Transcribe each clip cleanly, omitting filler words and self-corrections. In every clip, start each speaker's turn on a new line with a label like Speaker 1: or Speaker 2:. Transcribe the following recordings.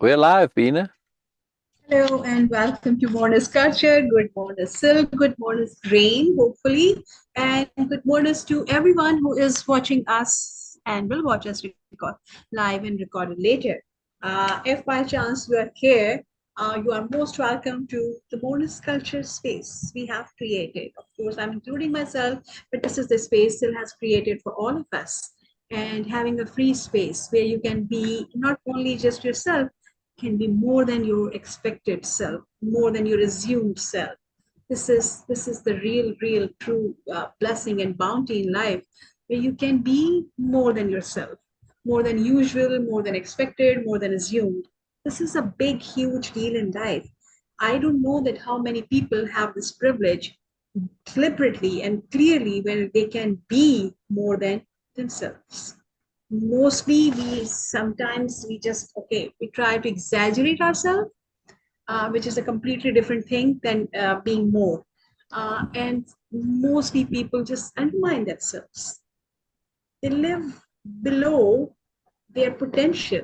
Speaker 1: We're live, Beena.
Speaker 2: Hello and welcome to Moreness-Culture. Good morning, Syl. Good morning, Grain, hopefully. And good morning to everyone who is watching us and will watch us record live and recorded later. If by chance you are here, you are most welcome to the Moreness-Culture space we have created. Of course, I'm including myself, but this is the space Syl has created for all of us. And having a free space where you can be not only just yourself, can be more than your expected self, more than your assumed self. This is the real, true blessing and bounty in life, where you can be more than yourself, more than usual, more than expected, more than assumed. This is a big, huge deal in life. I don't know that how many people have this privilege deliberately and clearly where they can be more than themselves. Mostly we sometimes we just we try to exaggerate ourselves, which is a completely different thing than being more, and mostly people just undermine themselves. They live below their potential.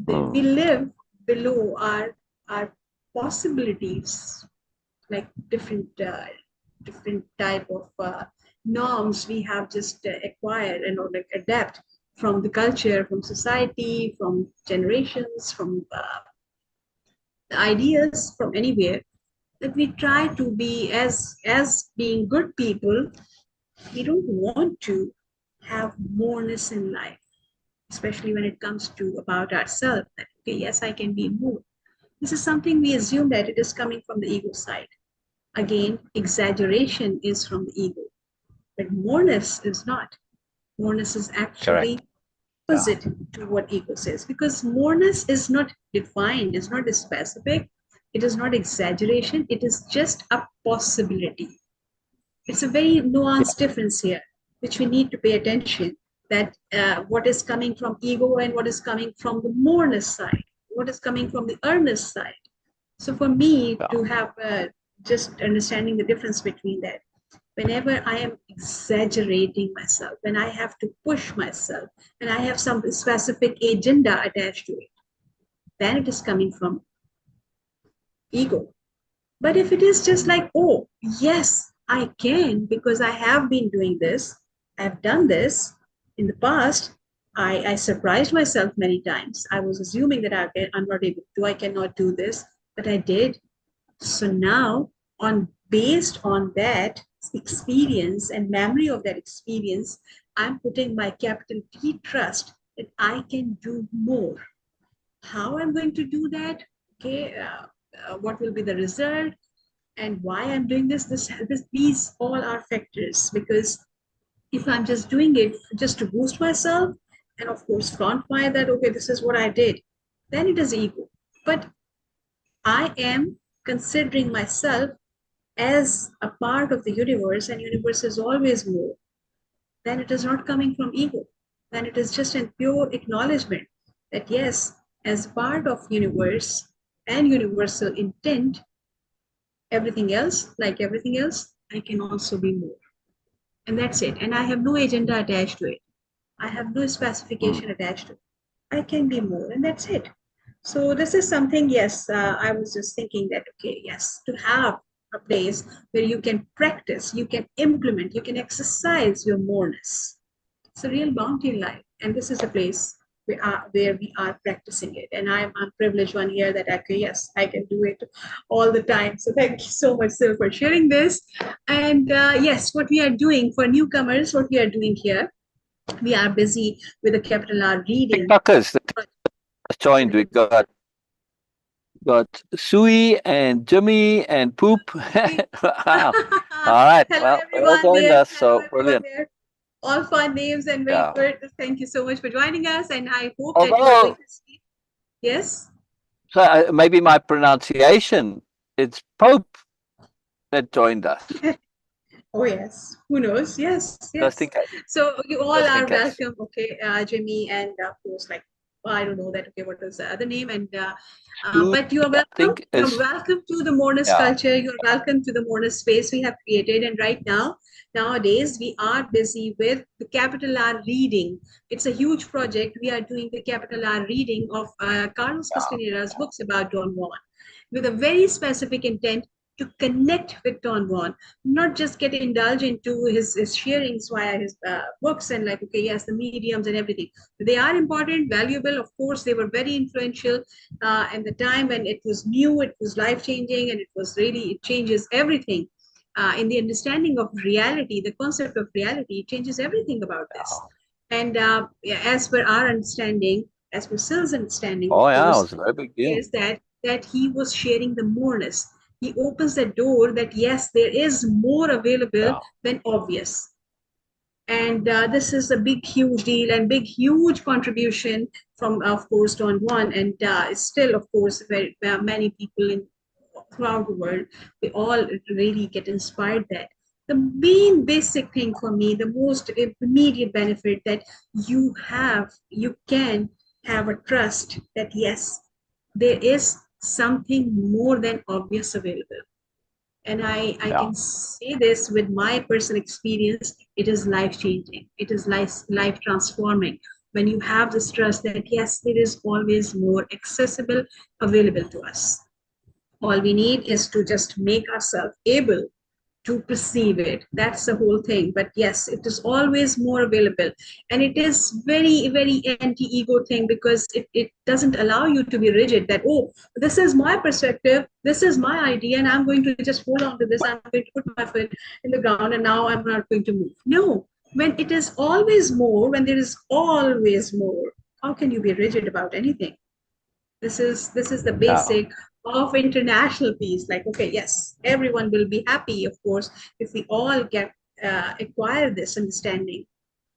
Speaker 2: We live below our possibilities, like different type of norms we have just acquired and or like adapt from the culture, from society, from generations, from the ideas, from anywhere, that we try to be as being good people. We don't want to have moreness in life, especially when it comes to about ourselves, that okay, yes, I can be more. This is something we assume that it is coming from the ego side. Again, exaggeration is from the ego, but moreness is not. Moreness is
Speaker 1: Correct.
Speaker 2: actually opposite to what ego says, because moreness is not defined, it's not specific, it is not exaggeration, it is just a possibility. It's a very
Speaker 1: Yeah.
Speaker 2: nuanced difference here, which we need to pay attention, that what is coming from ego and what is coming from the moreness side, what is coming from the earnest side. So for me
Speaker 1: Yeah.
Speaker 2: to have just understanding the difference between that, whenever I am exaggerating myself, when I have to push myself, and I have some specific agenda attached to it, then it is coming from ego. But if it is just like, oh, yes, I can because I have been doing this, I've done this in the past. I surprised myself many times. I was assuming that I'm not able to, I cannot do this, but I did. So now, on based on that experience and memory of that experience, I'm putting my capital T trust that I can do more. How I'm going to do that? Okay, what will be the result? And why I'm doing this, these all are factors, because if I'm just doing it just to boost myself and of course quantify that, okay, this is what I did, then it is ego. But I am considering myself as a part of the universe, and universe is always more, then it is not coming from ego. Then it is just a pure acknowledgement that yes, as part of universe and universal intent, everything else, I can also be more. And that's it. And I have no agenda attached to it. I have no specification attached to it. I can be more, and that's it. So this is something, yes, I was just thinking that, okay, yes, to have a place where you can practice, you can implement, you can exercise your moreness. It's a real bounty in life. And this is a place where we are practicing it. And I'm privileged one here that, okay, yes, I can do it all the time. So thank you so much, Syl, for sharing this. And yes, what we are doing for newcomers, what we are doing here, we are busy with a capital R reading.
Speaker 1: TikTokers that joined. We got Sui and Jimmy and Poop. Wow. All right.
Speaker 2: Hello,
Speaker 1: Well, they all
Speaker 2: everyone
Speaker 1: joined
Speaker 2: there.
Speaker 1: us,
Speaker 2: Hello,
Speaker 1: so
Speaker 2: everyone
Speaker 1: brilliant.
Speaker 2: there. All fun names and very
Speaker 1: Yeah.
Speaker 2: good. Thank you so much for joining us. And I hope that you are going
Speaker 1: Although,
Speaker 2: to see. Yes.
Speaker 1: so maybe my pronunciation, it's Pope that joined us.
Speaker 2: Oh, yes. Who knows? Yes,
Speaker 1: Just
Speaker 2: yes.
Speaker 1: in case.
Speaker 2: So you all
Speaker 1: Just in
Speaker 2: are
Speaker 1: case.
Speaker 2: welcome. Okay, Jimmy, and of course, like I don't know that. Okay, what was the other name? And
Speaker 1: Two,
Speaker 2: but you are
Speaker 1: I
Speaker 2: welcome.
Speaker 1: think
Speaker 2: You're
Speaker 1: is,
Speaker 2: welcome to the Moreness
Speaker 1: yeah,
Speaker 2: culture. You're welcome to the Moreness space we have created. And right now, nowadays, we are busy with the capital R reading. It's a huge project. We are doing the capital R reading of Carlos
Speaker 1: yeah,
Speaker 2: Castaneda's books about Don Juan with a very specific intent to connect with Don Juan, not just get indulged into his sharings via his books and like, okay, yes, the mediums and everything. They are important, valuable. Of course, they were very influential at the time when it was new, it was life-changing, and it was really, it changes everything. In the understanding of reality, the concept of reality, it changes everything about this.
Speaker 1: yeah.
Speaker 2: And yeah, as per our understanding, as per Syl's understanding, of
Speaker 1: Oh yeah, it
Speaker 2: course,
Speaker 1: was a very big deal.
Speaker 2: is that he was sharing the moreness. He opens the door that yes, there is more available
Speaker 1: Yeah,
Speaker 2: than obvious. And this is a big, huge deal and big, huge contribution from, of course, Don Juan. And still, of course, very many people in throughout the world, we all really get inspired that. The main basic thing for me, the most immediate benefit that you can have a trust that yes, there is something more than obvious available. And I
Speaker 1: yeah,
Speaker 2: can say this with my personal experience, it is life changing. It is life transforming. When you have this trust that yes, there is always more accessible available to us. All we need is to just make ourselves able to perceive it. That's the whole thing. But yes, it is always more available. And it is very, very anti-ego thing because it doesn't allow you to be rigid that, oh, this is my perspective, this is my idea, and I'm going to just hold on to this. I'm going to put my foot in the ground and now I'm not going to move. No, when it is always more, when there is always more, how can you be rigid about anything? This is the
Speaker 1: yeah.
Speaker 2: basic of international peace. Like, okay, yes, everyone will be happy, of course, if we all get acquire this understanding.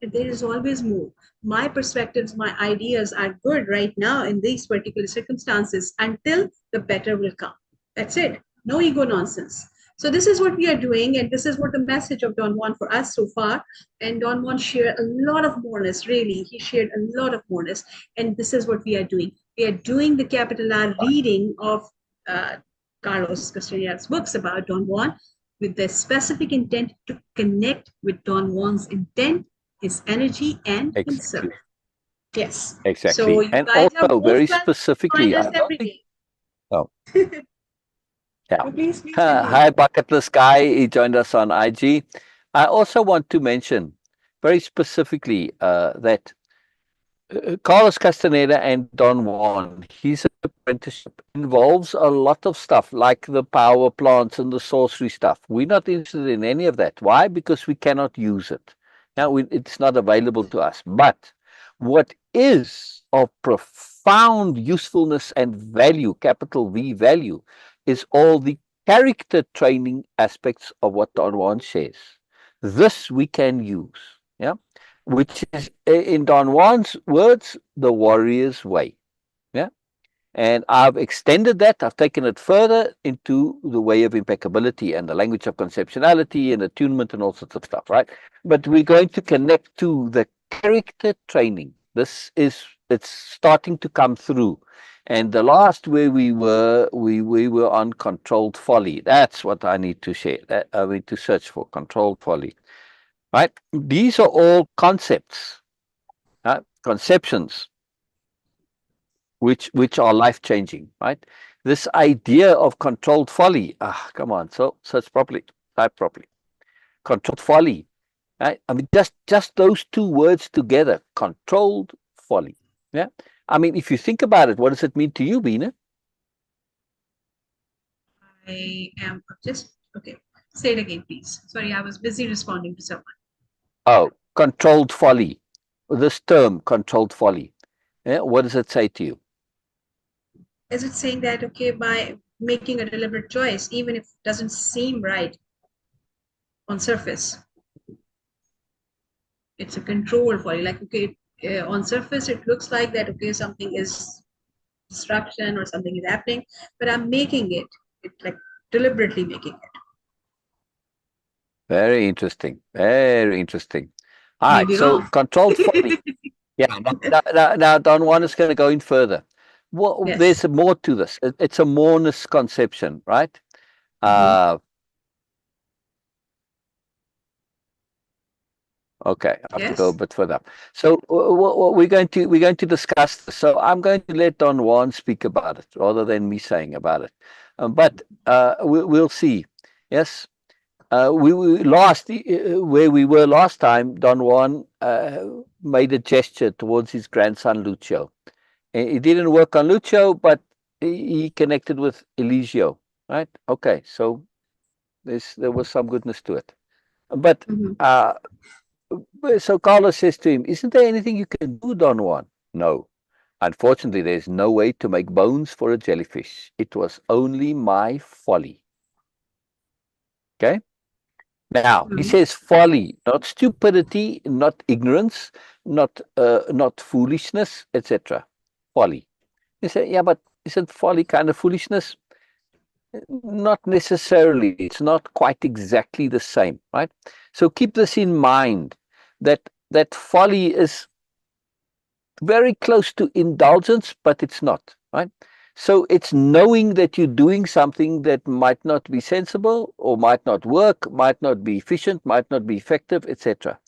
Speaker 2: There is always more. My perspectives, my ideas are good right now in these particular circumstances until the better will come. That's it. No ego nonsense. So this is what we are doing, and this is what the message of Don Juan for us so far. And Don Juan shared a lot of moreness, really. He shared a lot of moreness. And this is what we are doing. We are doing the capital R reading of uh, Carlos Castaneda's books about Don Juan with the specific intent to connect with Don Juan's intent, his energy, and himself.
Speaker 1: Exactly,
Speaker 2: Yes. So
Speaker 1: exactly.
Speaker 2: you
Speaker 1: And
Speaker 2: guys are
Speaker 1: also
Speaker 2: most
Speaker 1: very
Speaker 2: welcome to join
Speaker 1: specifically,
Speaker 2: us
Speaker 1: I don't
Speaker 2: every
Speaker 1: think.
Speaker 2: day.
Speaker 1: Oh, yeah.
Speaker 2: So please continue.
Speaker 1: Hi, Bucket List Guy. He joined us on IG. I also want to mention very specifically that Carlos Castaneda and Don Juan, his apprenticeship involves a lot of stuff like the power plants and the sorcery stuff. We're not interested in any of that. Why? Because we cannot use it. Now, it's not available to us. But what is of profound usefulness and value, capital V value, is all the character training aspects of what Don Juan says. This we can use. Yeah, which is in Don Juan's words, the warrior's way. Yeah. And I've extended that, I've taken it further into the way of impeccability and the language of conceptionality and attunement and all sorts of stuff, right? But we're going to connect to the character training. This is it's starting to come through. And the last where we were on controlled folly. That's what I need to share. That I need to search for controlled folly. Right? These are all concepts, conceptions, which are life changing. Right? This idea of controlled folly. Ah, come on. So search properly. Type properly. Controlled folly. Right? I mean, just those two words together. Controlled folly. Yeah. I mean, if you think about it, what does it mean to you, Beena?
Speaker 2: I am just okay. Say it again, please. Sorry, I was busy responding to someone.
Speaker 1: Oh, controlled folly. This term, controlled folly. Yeah, what does it say to you?
Speaker 2: Is it saying that okay, by making a deliberate choice, even if it doesn't seem right on surface, it's a control for you. Like okay, on surface it looks like that okay, something is destruction or something is happening, but I'm making it. It's like deliberately making it.
Speaker 1: Very interesting. Very interesting. All right.
Speaker 2: Maybe
Speaker 1: So
Speaker 2: wrong.
Speaker 1: controlled folly. Yeah. Now Don Juan is going to go in further. Well,
Speaker 2: Yes.
Speaker 1: there's more to this. It's a moreness conception, right?
Speaker 2: Mm-hmm.
Speaker 1: Okay, I have to go a
Speaker 2: Yes.
Speaker 1: bit further. So we're going to discuss this. So I'm going to let Don Juan speak about it rather than me saying about it. But we'll see. Yes. We last where we were last time. Don Juan made a gesture towards his grandson Lucio. He didn't work on Lucio, but he connected with Eligio. Right? Okay. So there was some goodness to it. But
Speaker 2: Mm-hmm.
Speaker 1: uh, so Carlo says to him, "Isn't there anything you can do, Don Juan?" No. Unfortunately, there's no way to make bones for a jellyfish. It was only my folly. Okay? Now, he
Speaker 2: Mm-hmm.
Speaker 1: says folly, not stupidity, not ignorance, not foolishness, etc. Folly. You say, yeah, but isn't folly kind of foolishness? Not necessarily. It's not quite exactly the same, right? So keep this in mind that folly is very close to indulgence, but it's not, right? So it's knowing that you're doing something that might not be sensible or might not work, might not be efficient, might not be effective, etc.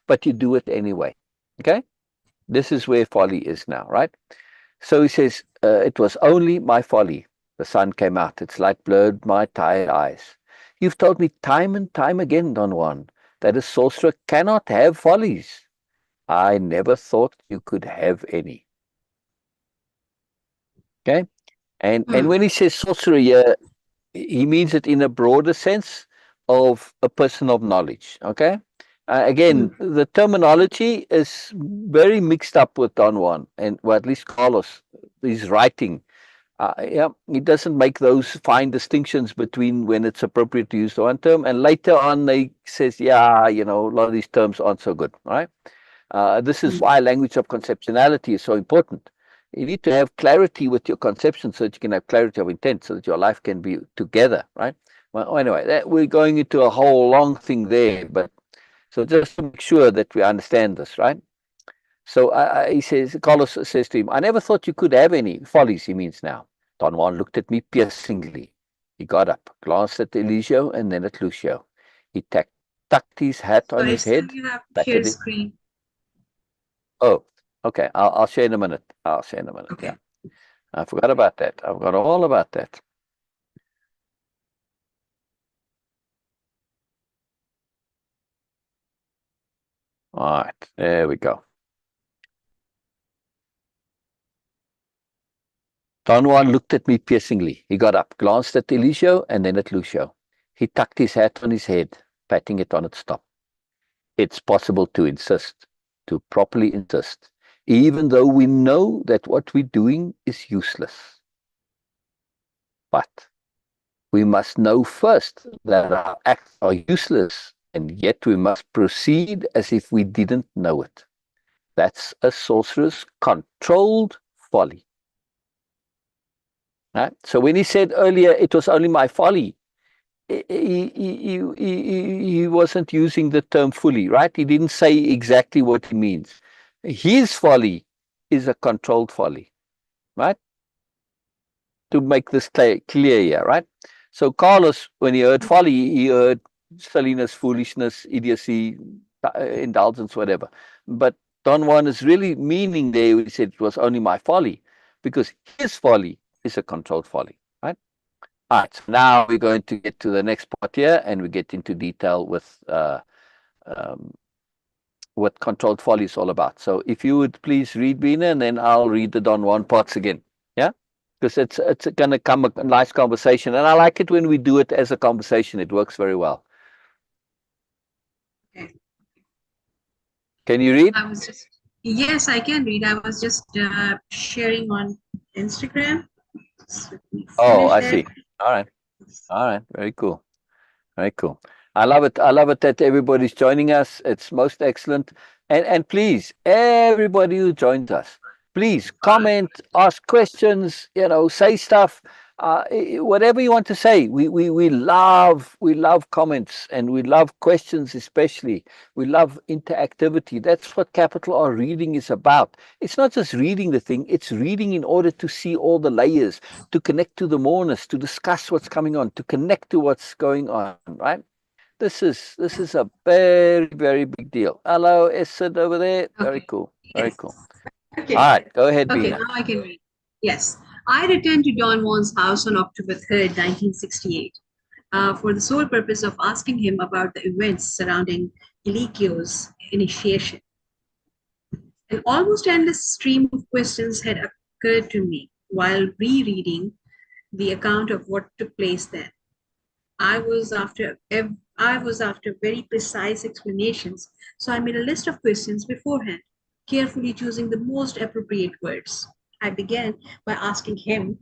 Speaker 1: But you do it anyway. Okay? This is where folly is now, right? So he says, it was only my folly. The sun came out. Its light blurred my tired eyes. You've told me time and time again, Don Juan, that a sorcerer cannot have follies. I never thought you could have any. Okay? And
Speaker 2: Mm.
Speaker 1: when he says sorcerer here, he means it in a broader sense of a person of knowledge. Okay? Again,
Speaker 2: Mm.
Speaker 1: the terminology is very mixed up with Don Juan, and well, at least Carlos, his writing. Yeah, he doesn't make those fine distinctions between when it's appropriate to use the one term, and later on, he says, yeah, a lot of these terms aren't so good, right? This is
Speaker 2: Mm.
Speaker 1: why language of conceptionality is so important. You need to have clarity with your conception so that you can have clarity of intent so that your life can be together, right? Well, anyway, we're going into a whole long thing there, but so just to make sure that we understand this, right? So he says, Carlos says to him, I never thought you could have any follies, he means now. Don Juan looked at me piercingly. He got up, glanced at Eligio and then at Lucio. He tucked his hat on
Speaker 2: Sorry,
Speaker 1: his
Speaker 2: still
Speaker 1: head,
Speaker 2: you have to share
Speaker 1: patted it.
Speaker 2: screen.
Speaker 1: Oh, okay. I'll share in a minute. I'll share in a minute. Yeah.
Speaker 2: Okay.
Speaker 1: I forgot about that. I forgot all about that. All right. There we go. Don Juan looked at me piercingly. He got up, glanced at Eligio and then at Lucio. He tucked his hat on his head, patting it on its top. It's possible to insist, to properly insist, even though we know that what we're doing is useless. But we must know first that our acts are useless, and yet we must proceed as if we didn't know it. That's a sorcerer's controlled folly. Right? So when he said earlier, it was only my folly, he wasn't using the term fully, right? He didn't say exactly what he means. His folly is a controlled folly, right? To make this clear here, right? So Carlos, when he heard folly, he heard silliness, foolishness, idiocy, indulgence, whatever. But Don Juan is really meaning there when he said it was only my folly, because his folly is a controlled folly, right? All right, so now we're going to get to the next part here, and we get into detail with um, what controlled folly is all about. So if you would please read Beena, and then I'll read the Don Juan parts again. Yeah, because it's going to come a nice conversation, and I like it when we do it as a conversation. It works very well.
Speaker 2: Okay.
Speaker 1: Can you read?
Speaker 2: I was just, yes, I can read. I was just sharing on Instagram. So let me
Speaker 1: Oh,
Speaker 2: finish
Speaker 1: I
Speaker 2: that.
Speaker 1: see. All right, all right, very cool. Very cool. I love it. I love it that everybody's joining us. It's most excellent. And please, everybody who joins us, please comment, ask questions, say stuff. whatever you want to say. We love comments, and we love questions, especially. We love interactivity. That's what capital R reading is about. It's not just reading the thing, it's reading in order to see all the layers, to connect to the moreness, to discuss what's coming on, to connect to what's going on, right? This is a very, very big deal. Hello, Sid over there. Very
Speaker 2: Okay.
Speaker 1: cool. Very
Speaker 2: Yes.
Speaker 1: cool. All
Speaker 2: Okay.
Speaker 1: right, go ahead,
Speaker 2: Okay,
Speaker 1: Beena.
Speaker 2: now I can read. Yes. I returned to Don Juan's house on October 3rd, 1968, for the sole purpose of asking him about the events surrounding Eligio's initiation. An almost endless stream of questions had occurred to me while rereading the account of what took place then. I was after very precise explanations, so I made a list of questions beforehand, carefully choosing the most appropriate words. I began by asking him,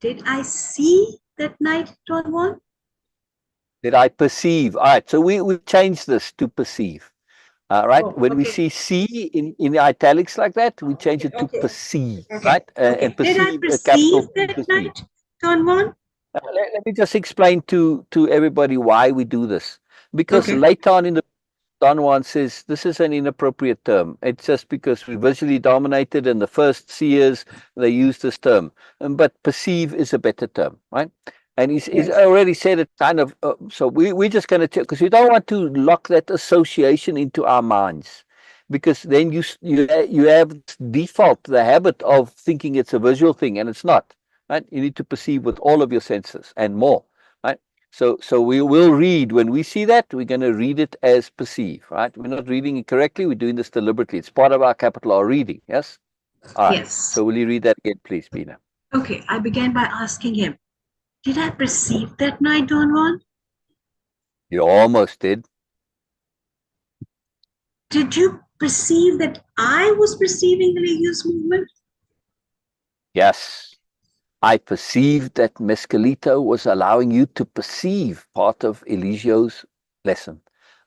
Speaker 2: "Did I see that night, Don Juan?"
Speaker 1: Did I perceive? All right, so we changed this to perceive. Right?
Speaker 2: Oh,
Speaker 1: When we
Speaker 2: okay.
Speaker 1: see C in the italics like that, we change
Speaker 2: Okay,
Speaker 1: it to
Speaker 2: okay,
Speaker 1: perceive,
Speaker 2: okay,
Speaker 1: right? And
Speaker 2: okay. Did I
Speaker 1: perceive, a
Speaker 2: perceive
Speaker 1: capital P,
Speaker 2: that
Speaker 1: perceive.
Speaker 2: night, Don Juan?
Speaker 1: Let me just explain to everybody why we do this. Because
Speaker 2: Okay,
Speaker 1: later on in the Don Juan says this is an inappropriate term. It's just because we visually dominated and the first seers, they use this term. But perceive is a better term, right? And he's
Speaker 2: yes,
Speaker 1: already said it kind of, so we're just going to, because we don't want to lock that association into our minds. Because then you have this default, the habit of thinking it's a visual thing, and it's not, right? You need to perceive with all of your senses and more, right? So we will read when we see that, we're going to read it as perceive, right? We're not reading it correctly. We're doing this deliberately. It's part of our capital R reading. Yes. All right.
Speaker 2: yes.
Speaker 1: So will you read that again, please, Beena?
Speaker 2: Okay, I began by asking him, "Did I perceive that night, Don Juan?
Speaker 1: You almost did.
Speaker 2: Did you perceive that I was perceiving religious movement?"
Speaker 1: Yes. I perceived that Mescalito was allowing you to perceive part of Eligio's lesson.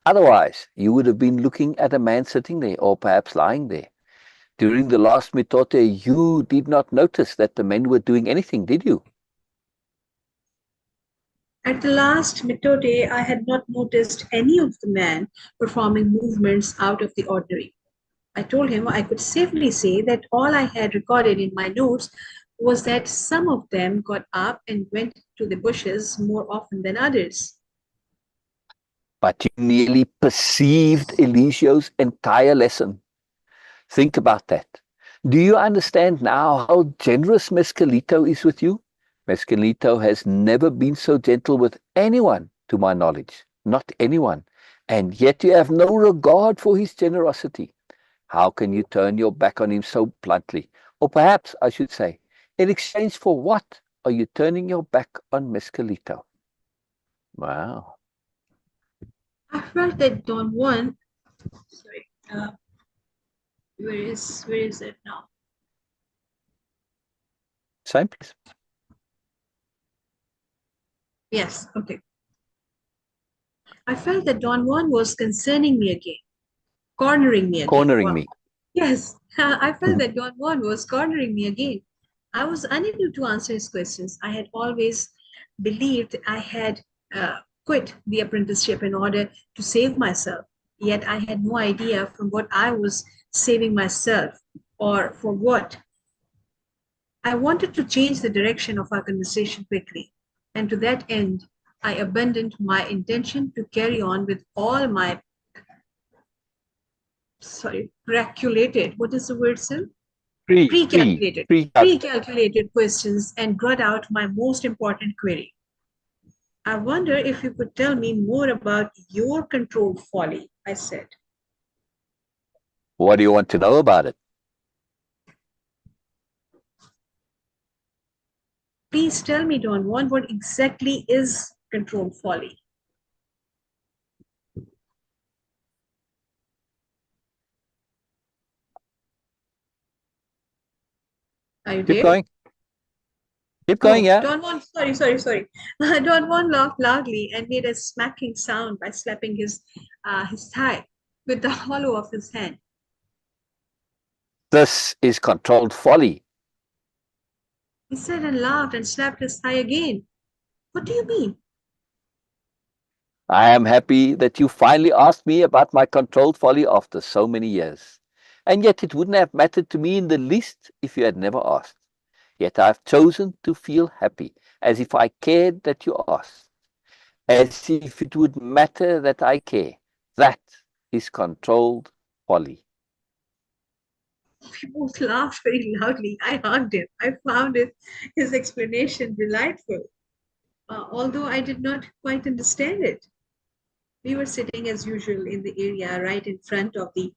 Speaker 1: Otherwise, you would have been looking at a man sitting there or perhaps lying there. During the last mitote, you did not notice that the men were doing anything, did you?
Speaker 2: At the last methode, I had not noticed any of the men performing movements out of the ordinary. I told him I could safely say that all I had recorded in my notes was that some of them got up and went to the bushes more often than others.
Speaker 1: But you nearly perceived Eligio's entire lesson. Think about that. Do you understand now how generous Mescalito is with you? Mescalito has never been so gentle with anyone, to my knowledge. Not anyone. And yet you have no regard for his generosity. How can you turn your back on him so bluntly? Or perhaps I should say, in exchange for what are you turning your back on Mescalito? Wow.
Speaker 2: I felt that Don Juan, sorry, where is it now?
Speaker 1: Same place.
Speaker 2: Yes, okay. I felt that Don Juan was concerning me again, cornering me again.
Speaker 1: Cornering
Speaker 2: Wow.
Speaker 1: me.
Speaker 2: Yes, I felt that Don Juan was cornering me again. I was unable to answer his questions. I had always believed I had quit the apprenticeship in order to save myself. Yet I had no idea from what I was saving myself or for what. I wanted to change the direction of our conversation quickly. And to that end, I abandoned my intention to carry on with all my, precalculated, what is the word, sir?
Speaker 1: Pre, pre,
Speaker 2: Pre-calculated,
Speaker 1: pre.
Speaker 2: pre-calculated questions and brought out my most important query. "I wonder if you could tell me more about your controlled folly," I said.
Speaker 1: What do you want to know about it?
Speaker 2: "Please tell me, Don Juan, what exactly is controlled folly?" Are you
Speaker 1: Keep
Speaker 2: there?
Speaker 1: going. Keep going,
Speaker 2: Oh,
Speaker 1: yeah.
Speaker 2: Don Juan, sorry. Don Juan laughed loudly and made a smacking sound by slapping his thigh with the hollow of his hand.
Speaker 1: This is controlled folly.
Speaker 2: He said and laughed and slapped his thigh again. What do you mean?
Speaker 1: I am happy that you finally asked me about my controlled folly after so many years. And yet it wouldn't have mattered to me in the least if you had never asked. Yet I have chosen to feel happy, as if I cared that you asked, as if it would matter that I care. That is controlled folly.
Speaker 2: We both laughed very loudly. I hugged him. I found his explanation delightful, although I did not quite understand it. We were sitting as usual in the area right in front of the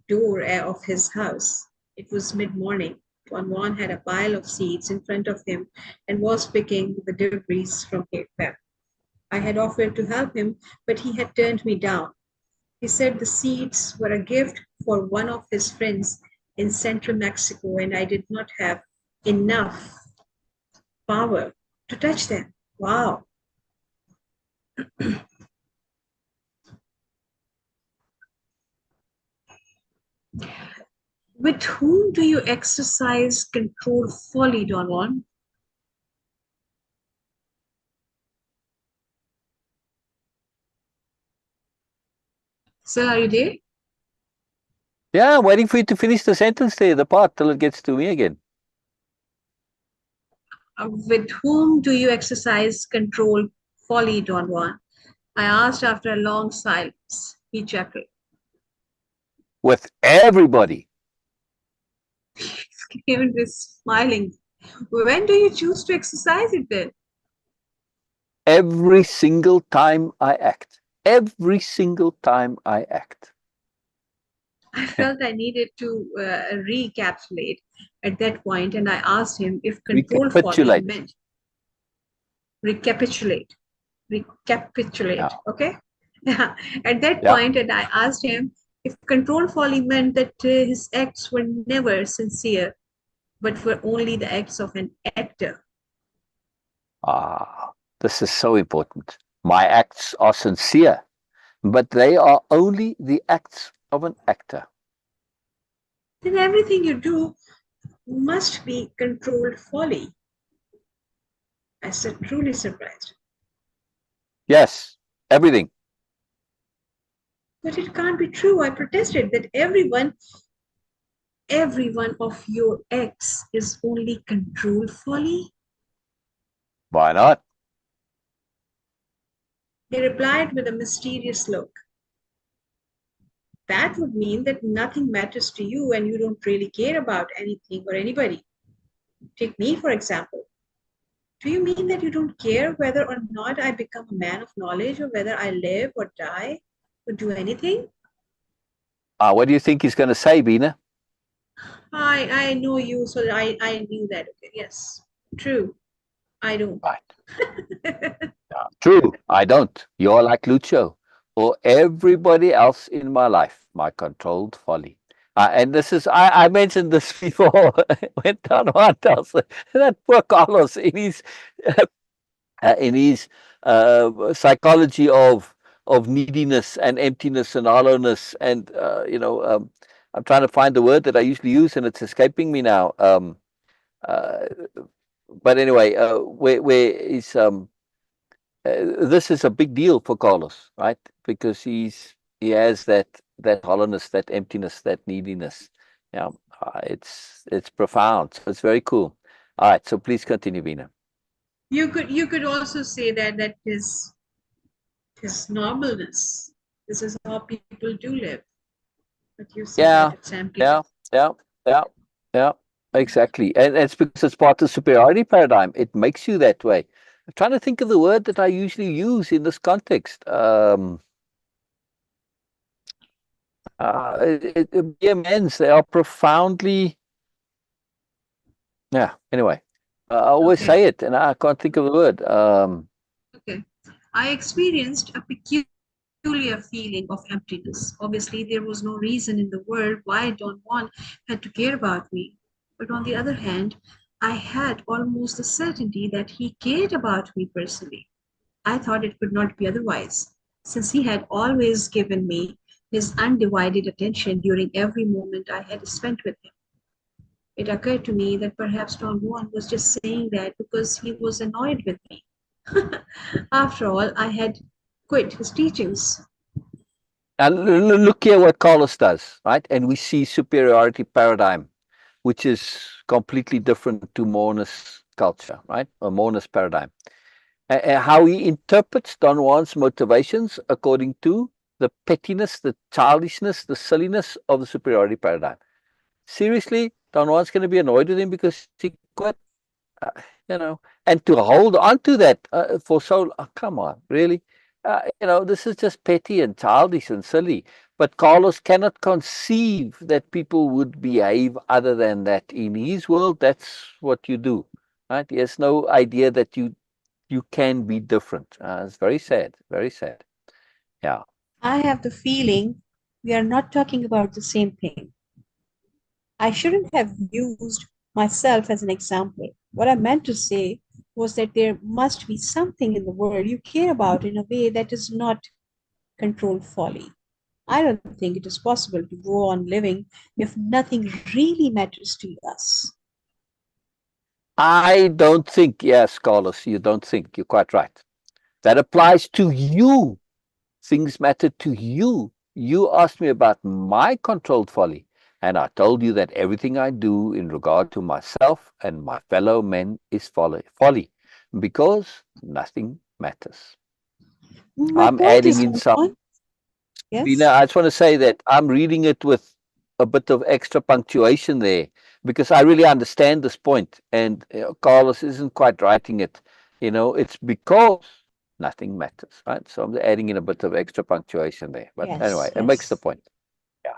Speaker 2: door of his house. It was mid-morning. Don Juan had a pile of seeds in front of him and was picking the debris from them. I had offered to help him, but he had turned me down. He said the seeds were a gift for one of his friends in central Mexico, and I did not have enough power to touch them. Wow. With whom do you exercise control folly, Don Juan? Sir, are you there?
Speaker 1: Yeah, I'm waiting for you to finish the sentence there, the part till it gets to me again.
Speaker 2: With whom do you exercise control folly, Don Juan? I asked after a long silence. He chuckled.
Speaker 1: With everybody.
Speaker 2: Exclaimed with smiling. When do you choose to exercise it then?
Speaker 1: Every single time I act. Every single time I act.
Speaker 2: I felt I needed to recapitulate at that point, and I asked him if control folly
Speaker 1: Recapitulate.
Speaker 2: meant recapitulate. Recapitulate,
Speaker 1: Yeah.
Speaker 2: okay? At that
Speaker 1: Yeah.
Speaker 2: point, and I asked him if control folly meant that his acts were never sincere, but were only the acts of an actor.
Speaker 1: This is so important. My acts are sincere, but they are only the acts of an actor.
Speaker 2: Then everything you do must be controlled folly. I said, truly surprised.
Speaker 1: Yes, everything.
Speaker 2: But it can't be true. I protested that every one of your acts is only controlled folly.
Speaker 1: Why not?
Speaker 2: He replied with a mysterious look. That would mean that nothing matters to you and you don't really care about anything or anybody. Take me, for example. Do you mean that you don't care whether or not I become a man of knowledge or whether I live or die or do anything?
Speaker 1: What do you think he's going to say, Beena?
Speaker 2: I know you, so I knew that. Okay, yes, true. I don't.
Speaker 1: Right. True, I don't. You're like Lucio or everybody else in my life, my controlled folly. And this is, I mentioned this before when Don Juan tells that poor Carlos in his psychology of neediness and emptiness and hollowness. And, I'm trying to find the word that I usually use and it's escaping me now. Uh, but anyway, where is, this is a big deal for Carlos, right? Because he has that hollowness, that emptiness, that neediness. Yeah, it's profound. So it's very cool. All right, so please continue, Beena.
Speaker 2: You could also say that his normalness. This is how people do live. But you say that
Speaker 1: Yeah,
Speaker 2: it's emptiness.
Speaker 1: yeah, yeah, yeah, yeah. Exactly, and it's because it's part of the superiority paradigm. It makes you that way. I'm trying to think of the word that I usually use in this context. BMNs, they are profoundly, yeah. Anyway, I always
Speaker 2: Okay.
Speaker 1: say it, and I can't think of the word.
Speaker 2: Okay. I experienced a peculiar feeling of emptiness. Obviously, there was no reason in the world why Don Juan had to care about me. But on the other hand, I had almost the certainty that he cared about me personally. I thought it could not be otherwise, since he had always given me his undivided attention during every moment I had spent with him. It occurred to me that perhaps Don Juan was just saying that because he was annoyed with me. After all, I had quit his teachings.
Speaker 1: And look here what Carlos does, right? And we see superiority paradigm, which is completely different to Moreness culture, right? Or Moreness paradigm. How he interprets Don Juan's motivations according to the pettiness, the childishness, the silliness of the superiority paradigm. Seriously, Don Juan's going to be annoyed with him because he quit, uh, and to hold on to that for so, come on, really? This is just petty and childish and silly. But Carlos cannot conceive that people would behave other than that. In his world, that's what you do, right? He has no idea that you can be different. It's very sad, very sad. Yeah.
Speaker 2: I have the feeling we are not talking about the same thing. I shouldn't have used myself as an example. What I meant to say was that there must be something in the world you care about in a way that is not controlled folly. I don't think it is possible to go on living if nothing really matters to us.
Speaker 1: I don't think, yes, Carlos, you don't think. You're quite right. That applies to you. Things matter to you. You asked me about my controlled folly, and I told you that everything I do in regard to myself and my fellow men is folly, because nothing matters.
Speaker 2: My
Speaker 1: I'm
Speaker 2: point
Speaker 1: adding
Speaker 2: is,
Speaker 1: in some. Beena,
Speaker 2: yes,
Speaker 1: I just want to say that I'm reading it with a bit of extra punctuation there because I really understand this point, and Carlos isn't quite writing it. It's because nothing matters, right? So I'm adding in a bit of extra punctuation there. But anyway,
Speaker 2: yes,
Speaker 1: it makes the
Speaker 2: yes,
Speaker 1: point.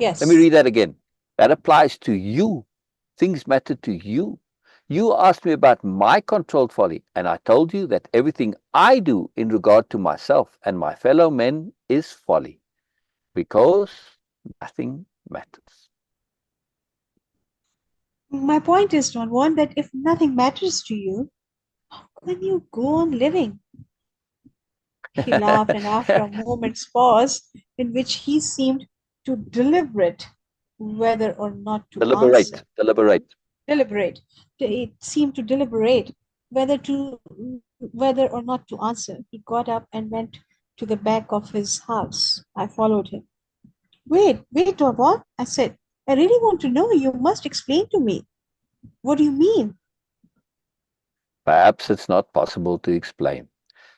Speaker 1: Yeah. Let me
Speaker 2: yes.
Speaker 1: read that again. That applies to you. Things matter to you. You asked me about my controlled folly, and I told you that everything I do in regard to myself and my fellow men is folly because nothing matters.
Speaker 2: My point is, Don Juan, that if nothing matters to you, then you go on living. He laughed, and after a moment's pause, in which he seemed to deliberate whether or not to answer,
Speaker 1: Deliberate.
Speaker 2: deliberate, it seemed to deliberate whether or not to answer. He got up and went to the back of his house. I followed him. Wait, Don Juan, I said. I really want to know. You must explain to me. What do you mean?
Speaker 1: Perhaps it's not possible to explain.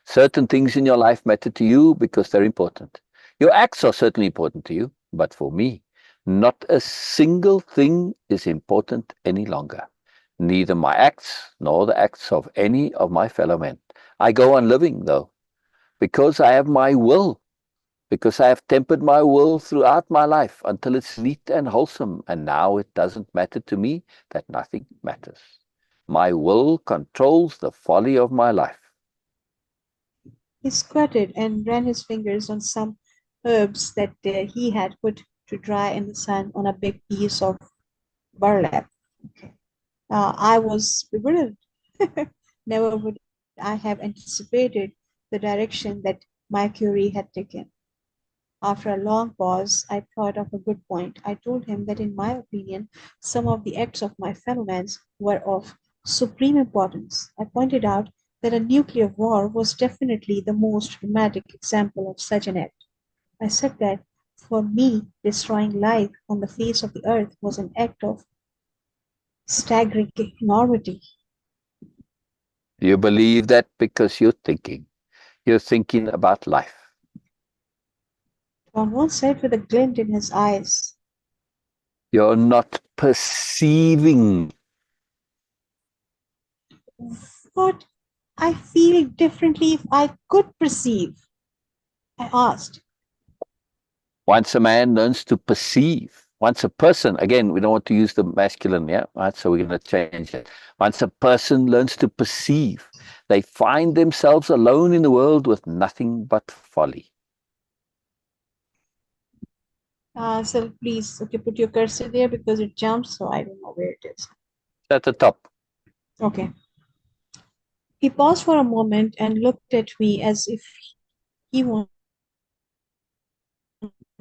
Speaker 1: Certain things in your life matter to you because they're important. Your acts are certainly important to you, but for me, not a single thing is important any longer. Neither my acts nor the acts of any of my fellow men. I go on living, though, because I have my will, because I have tempered my will throughout my life until it's neat and wholesome, and now it doesn't matter to me that nothing matters. My will controls the folly of my life.
Speaker 2: He squatted and ran his fingers on some herbs that he had put to dry in the sun on a big piece of burlap. I was bewildered. Never would I have anticipated the direction that my query had taken. After a long pause, I thought of a good point. I told him that, in my opinion, some of the acts of my fellow men were of supreme importance. I pointed out that a nuclear war was definitely the most dramatic example of such an act. I said that, for me, destroying life on the face of the earth was an act of staggering enormity.
Speaker 1: You believe that because you're thinking. You're thinking about life.
Speaker 2: Don Juan said with a glint in his eyes.
Speaker 1: You're not perceiving.
Speaker 2: What? I feel differently if I could perceive. I asked.
Speaker 1: Once a man learns to perceive, once a person, again, we don't want to use the masculine, yeah, right? So we're going to change it. Once a person learns to perceive, they find themselves alone in the world with nothing but folly.
Speaker 2: So please, okay, put your cursor there because it jumps, so I don't know where it is.
Speaker 1: At the top.
Speaker 2: Okay. He paused for a moment and looked at me as if he wanted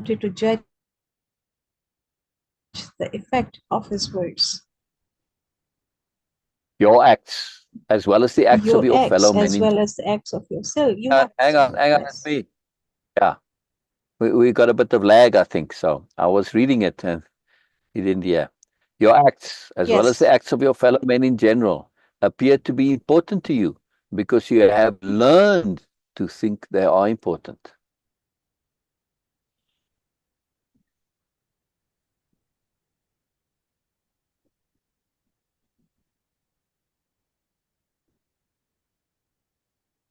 Speaker 2: to judge the effect of his words.
Speaker 1: Your acts, as well as the acts of
Speaker 2: Your
Speaker 1: your
Speaker 2: acts
Speaker 1: fellow men
Speaker 2: as
Speaker 1: in.
Speaker 2: well as the acts of your self. You have to
Speaker 1: Hang
Speaker 2: say
Speaker 1: on,
Speaker 2: it.
Speaker 1: hang on, it's
Speaker 2: Yes.
Speaker 1: me. Yeah, we got a bit of lag, I think. So I was reading it and you didn't hear. Your acts, as well as the
Speaker 2: Yes.
Speaker 1: acts of your fellow men in general, appear to be important to you because you have learned to think they are important.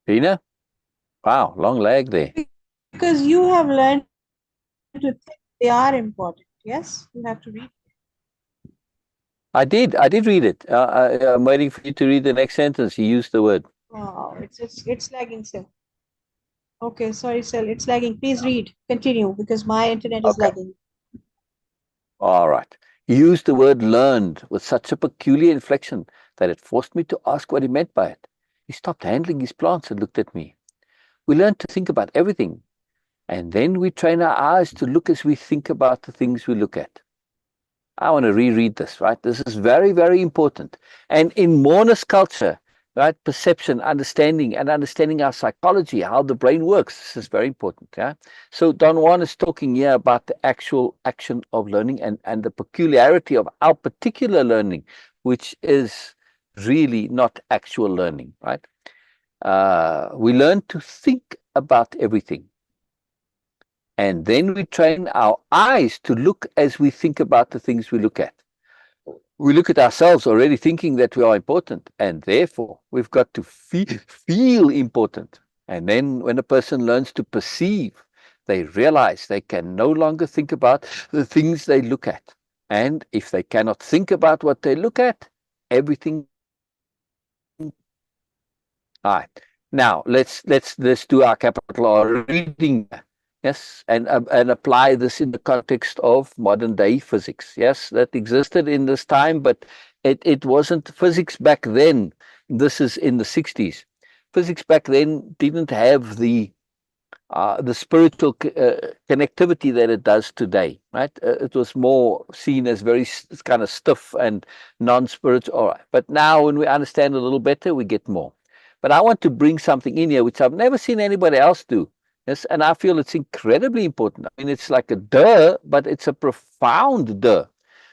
Speaker 1: Tina? Wow, long lag there.
Speaker 2: Because you have learned to think they are important. Yes, you have to read.
Speaker 1: I did read it. I'm waiting for you to read the next sentence. You used the word.
Speaker 2: Wow, it's lagging still. Okay, sorry, Syl. It's lagging. Please read. Continue because my internet is
Speaker 1: Okay.
Speaker 2: lagging.
Speaker 1: All right. He used the word learned with such a peculiar inflection that it forced me to ask what he meant by it. He stopped handling his plants and looked at me. We learn to think about everything, and then we train our eyes to look as we think about the things we look at. I want to reread this, right? This is very, very important. And in Moreness-Culture, right, perception, understanding, and understanding our psychology, how the brain works, this is very important. Yeah. So Don Juan is talking here about the actual action of learning and the peculiarity of our particular learning, which is really not actual learning, right? We learn to think about everything. And then we train our eyes to look as we think about the things we look at. We look at ourselves already thinking that we are important, and therefore we've got to feel important. And then when a person learns to perceive, they realize they can no longer think about the things they look at. And if they cannot think about what they look at, everything. All right. Now let's do our capital R reading. Yes, and apply this in the context of modern day physics. Yes, that existed in this time, but it wasn't physics back then. This is in the 60s. Physics back then didn't have the spiritual connectivity that it does today, right? It was more seen as very kind of stiff and non-spiritual. All right. But now when we understand a little better, we get more. But I want to bring something in here which I've never seen anybody else do. Yes, and I feel it's incredibly important. I mean, it's like a duh, but it's a profound duh.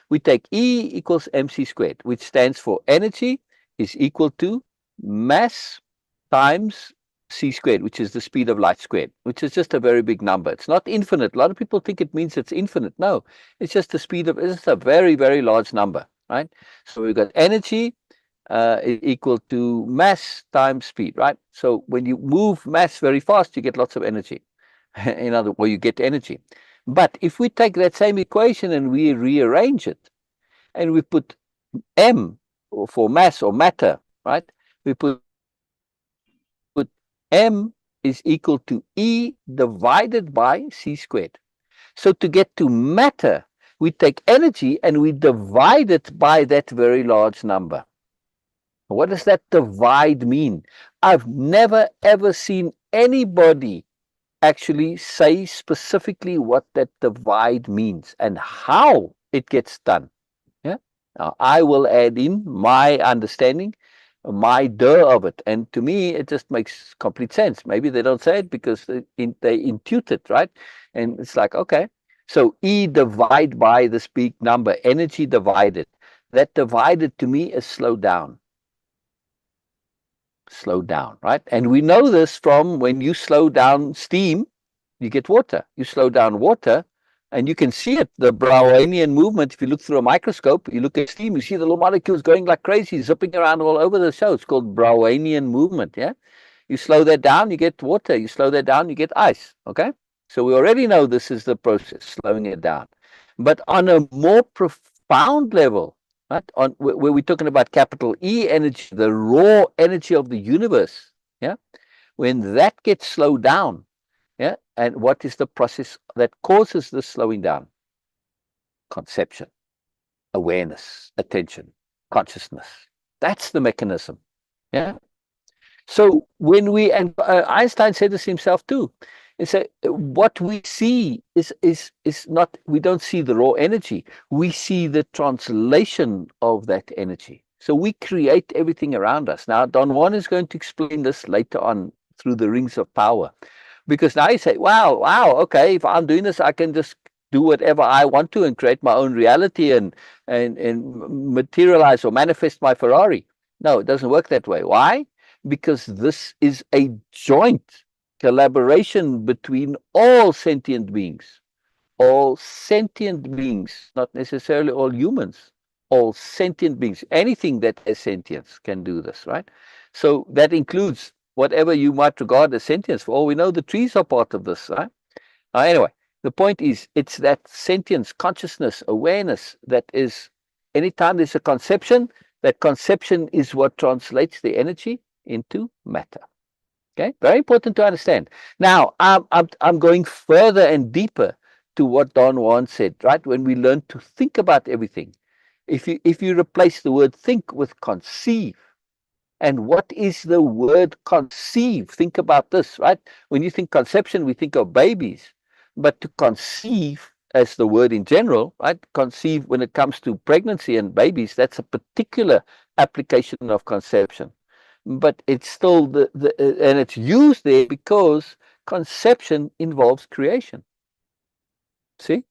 Speaker 1: We take E equals mc squared, which stands for energy is equal to mass times c squared, which is the speed of light squared, which is just a very big number. It's not infinite. A lot of people think it means it's infinite. No, it's just the speed of, it's a very, very large number, right? So we've got energy equal to mass times speed, right? So when you move mass very fast, you get lots of energy. In other words, you get energy. But if we take that same equation and we rearrange it, and we put m for mass or matter, right? We put m is equal to E divided by c squared. So to get to matter, we take energy and we divide it by that very large number. What does that divide mean? I've never ever seen anybody actually say specifically what that divide means and how it gets done. Yeah. Now I will add in my understanding, my duh of it, and to me it just makes complete sense. Maybe they don't say it because they intuit it, right? And it's like, okay, so E divide by this big number, energy divided. That divided to me is slow down. Slow down, right? And we know this from when you slow down steam, you get water. You slow down water, and you can see it, the Brownian movement. If you look through a microscope, you look at steam, you see the little molecules going like crazy, zipping around all over the show. It's called Brownian movement, yeah? You slow that down, you get water. You slow that down, you get ice, okay? So we already know this is the process, slowing it down. But on a more profound level, right, on where we're talking about capital E energy, the raw energy of the universe, yeah? When that gets slowed down, yeah. And what is the process that causes this slowing down? Conception, awareness, attention, consciousness. That's the mechanism. Yeah. So when we, and Einstein said this himself too, he said what we see is not, we don't see the raw energy. We see the translation of that energy. So we create everything around us. Now, Don Juan is going to explain this later on through the rings of power. Because now you say, wow, okay, if I'm doing this, I can just do whatever I want to and create my own reality and materialize or manifest my Ferrari. No, it doesn't work that way. Why? Because this is a joint collaboration between all sentient beings. All sentient beings, not necessarily all humans, all sentient beings. Anything that has sentience can do this, right? So that includes whatever you might regard as sentience. For all we know, the trees are part of this, right? Anyway, the point is, it's that sentience, consciousness, awareness that is, anytime there's a conception, that conception is what translates the energy into matter. Okay, very important to understand. Now, I'm going further and deeper to what Don Juan said, right? When we learn to think about everything, if you replace the word think with conceive, and what is the word conceive? Think about this, right? When you think conception, we think of babies, but to conceive, as the word in general, right? Conceive when it comes to pregnancy and babies, that's a particular application of conception. But it's still and it's used there because conception involves creation. See,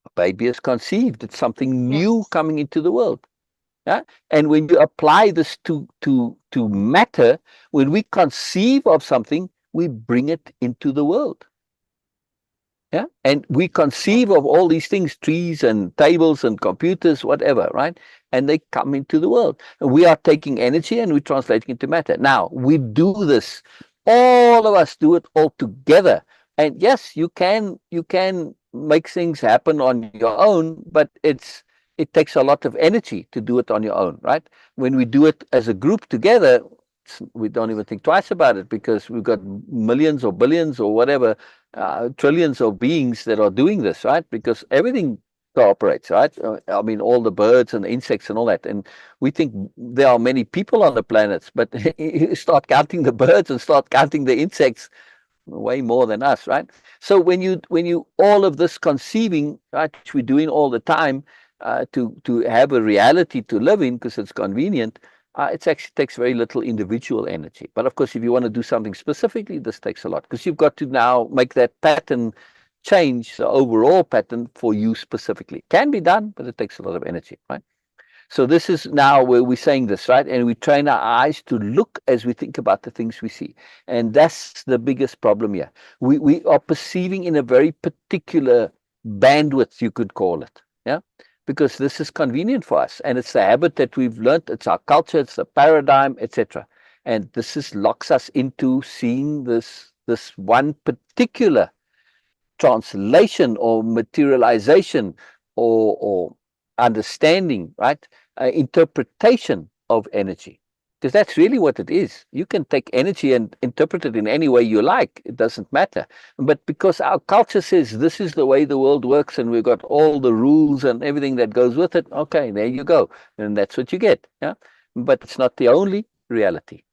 Speaker 1: a baby is conceived; it's something new
Speaker 2: Yes.
Speaker 1: coming into the world. Yeah? And when you apply this to matter, when we conceive of something, we bring it into the world. Yeah, and we conceive of all these things, trees and tables and computers, whatever, right? And they come into the world. And we are taking energy and we're translating it into matter. Now, we do this. All of us do it all together. And yes, you can make things happen on your own, but it takes a lot of energy to do it on your own, right? When we do it as a group together, we don't even think twice about it because we've got millions or billions or whatever trillions of beings that are doing this, right? Because everything cooperates, right? I mean, all the birds and the insects and all that. And we think there are many people on the planets, but you start counting the birds and start counting the insects, way more than us, right? So when you all of this conceiving, right, which we're doing all the time, to have a reality to live in because it's convenient, it actually takes very little individual energy. But of course, if you want to do something specifically, this takes a lot because you've got to now make that pattern change, the overall pattern for you specifically. Can be done, but it takes a lot of energy, right? So this is now where we're saying this, right? And we train our eyes to look as we think about the things we see. And that's the biggest problem here. We are perceiving in a very particular bandwidth, you could call it. Yeah. Because this is convenient for us. And it's the habit that we've learned. It's our culture, it's the paradigm, etc. And this is locks us into seeing this one particular translation or materialization or understanding, right? Interpretation of energy. Because that's really what it is. You can take energy and interpret it in any way you like. It doesn't matter. But because our culture says this is the way the world works and we've got all the rules and everything that goes with it, okay, there you go. And that's what you get. Yeah. But it's not the only reality.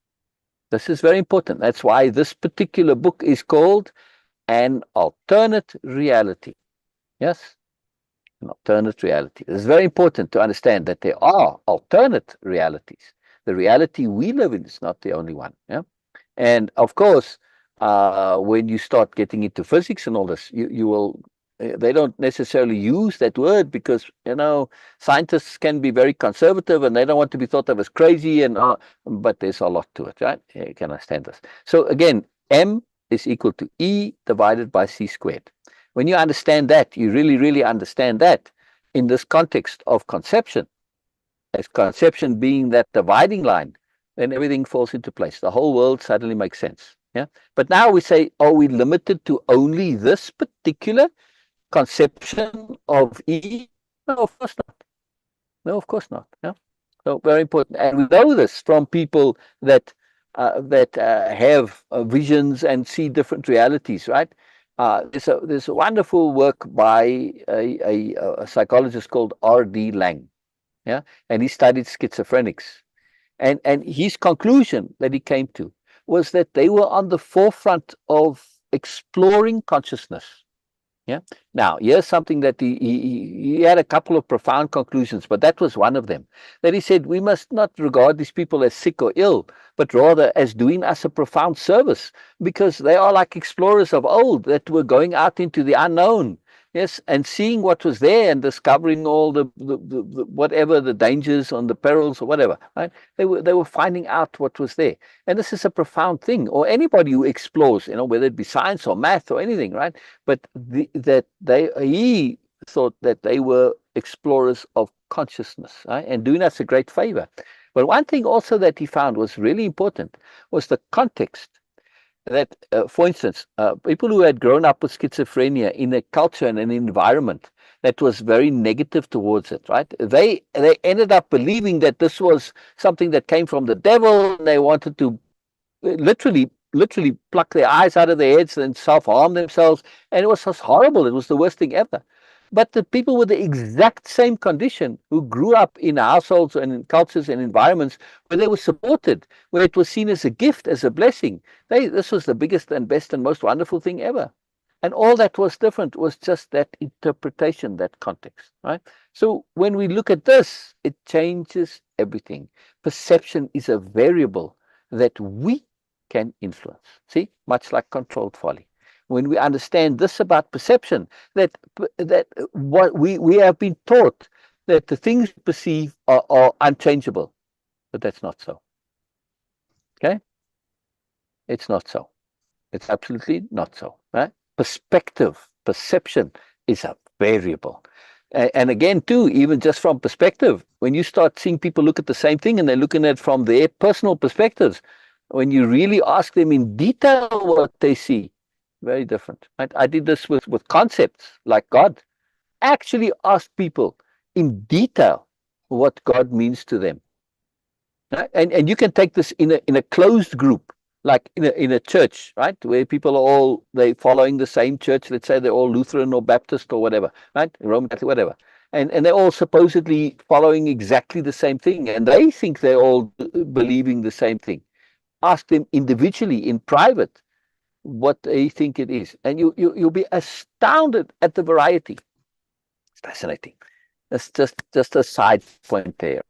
Speaker 1: This is very important. That's why this particular book is called An Alternate Reality. Yes, an alternate reality. It's very important to understand that there are alternate realities. The reality we live in is not the only one. Yeah, and of course, when you start getting into physics and all this, you will. They don't necessarily use that word because scientists can be very conservative and they don't want to be thought of as crazy. But there's a lot to it, right? You can understand this. So again, m is equal to E divided by C squared. When you understand that, you really, really understand that in this context of conception, as conception being that dividing line, then everything falls into place. The whole world suddenly makes sense. Yeah. But now we say, are we limited to only this particular conception of E? No, of course not. No, of course not. Yeah. So very important. And we know this from people that have visions and see different realities, right? There's a wonderful work by a psychologist called R.D. Laing, yeah, and he studied schizophrenics, and his conclusion that he came to was that they were on the forefront of exploring consciousness, Yeah. Now, here's something that he had a couple of profound conclusions, but that was one of them. That he said we must not regard these people as sick or ill, but rather as doing us a profound service, because they are like explorers of old that were going out into the unknown. Yes, and seeing what was there and discovering all the whatever the dangers and the perils or whatever. Right? They were finding out what was there, and this is a profound thing. Or anybody who explores, whether it be science or math or anything, right? But he thought that they were explorers of consciousness, right? And doing us a great favor. But one thing also that he found was really important was the context. That, for instance, people who had grown up with schizophrenia in a culture and an environment that was very negative towards it, right? They ended up believing that this was something that came from the devil, and they wanted to literally pluck their eyes out of their heads and self-harm themselves. And it was just horrible. It was the worst thing ever. But the people with the exact same condition who grew up in households and in cultures and environments where they were supported, where it was seen as a gift, as a blessing, this was the biggest and best and most wonderful thing ever. And all that was different was just that interpretation, that context, right? So when we look at this, it changes everything. Perception is a variable that we can influence. See, much like controlled folly. When we understand this about perception, that what we have been taught that the things we perceive are unchangeable, but that's not so. Okay, it's not so. It's absolutely not so. Right? Perception is a variable. And again, too, even just from perspective, when you start seeing people look at the same thing and they're looking at it from their personal perspectives, when you really ask them in detail what they see, very different. Right? I did this with concepts like God. Actually ask people in detail what God means to them. Right? And you can take this in a closed group, like in a church, right? Where people are all they following the same church. Let's say they're all Lutheran or Baptist or whatever, right? Roman Catholic, whatever. And they're all supposedly following exactly the same thing. And they think they're all believing the same thing. Ask them individually in private what they think it is, and you'll be astounded at the variety. It's fascinating. That's just a side point there.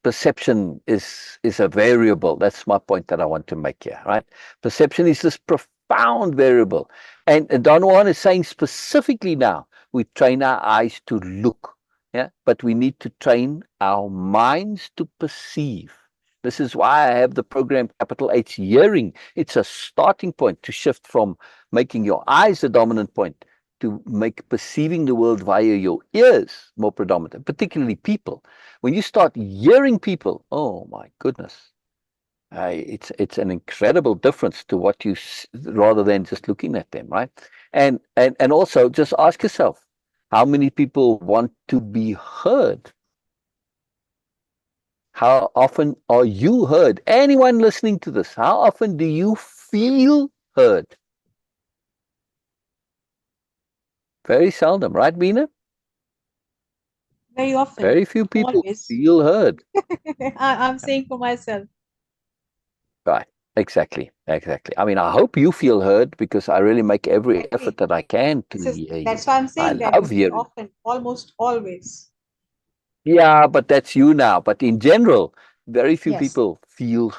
Speaker 1: Perception is a variable. That's my point that I want to make here, right? Perception is this profound variable, and Don Juan is saying specifically now we train our eyes to look, yeah, but we need to train our minds to perceive. This is why I have the program capital H hearing. It's a starting point to shift from making your eyes the dominant point to make perceiving the world via your ears more predominant, particularly people. When you start hearing people, oh my goodness, it's an incredible difference to what you rather than just looking at them, right? And also just ask yourself, how many people want to be heard? How often are you heard? Anyone listening to this, how often do you feel heard? Very seldom, right, Beena?
Speaker 2: Very often.
Speaker 1: Very few people
Speaker 2: Always.
Speaker 1: feel heard.
Speaker 2: I'm saying for myself.
Speaker 1: Right, exactly. I mean, I hope you feel heard because I really make every effort that I can to hear you.
Speaker 2: That's why I'm saying
Speaker 1: I
Speaker 2: that
Speaker 1: love hearing.
Speaker 2: often, almost always.
Speaker 1: Yeah, but that's you now. But in general, very few
Speaker 2: Yes.
Speaker 1: people feel.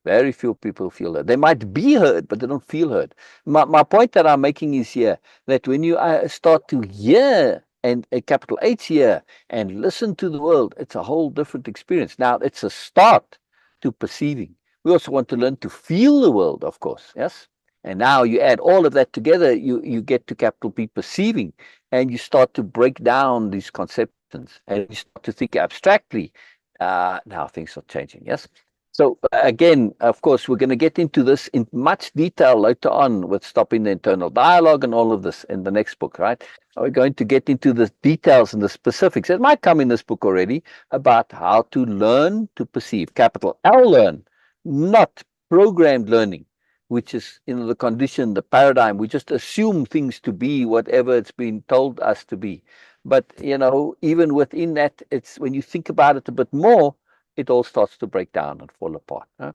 Speaker 1: Very few people feel heard. They might be heard, but they don't feel heard. My point that I'm making is here that when you start to hear and a capital H here and listen to the world, it's a whole different experience. Now, it's a start to perceiving. We also want to learn to feel the world, of course, yes? And now you add all of that together, you get to capital P perceiving, and you start to break down these conceptions and you start to think abstractly. Now things are changing, yes? So again, of course, we're going to get into this in much detail later on with stopping the internal dialogue and all of this in the next book, right? We're going to get into the details and the specifics. It might come in this book already about how to learn to perceive. Capital L learn, not programmed learning, which is the condition, the paradigm. We just assume things to be whatever it's been told us to be. But, even within that, it's when you think about it a bit more, it all starts to break down and fall apart. Huh?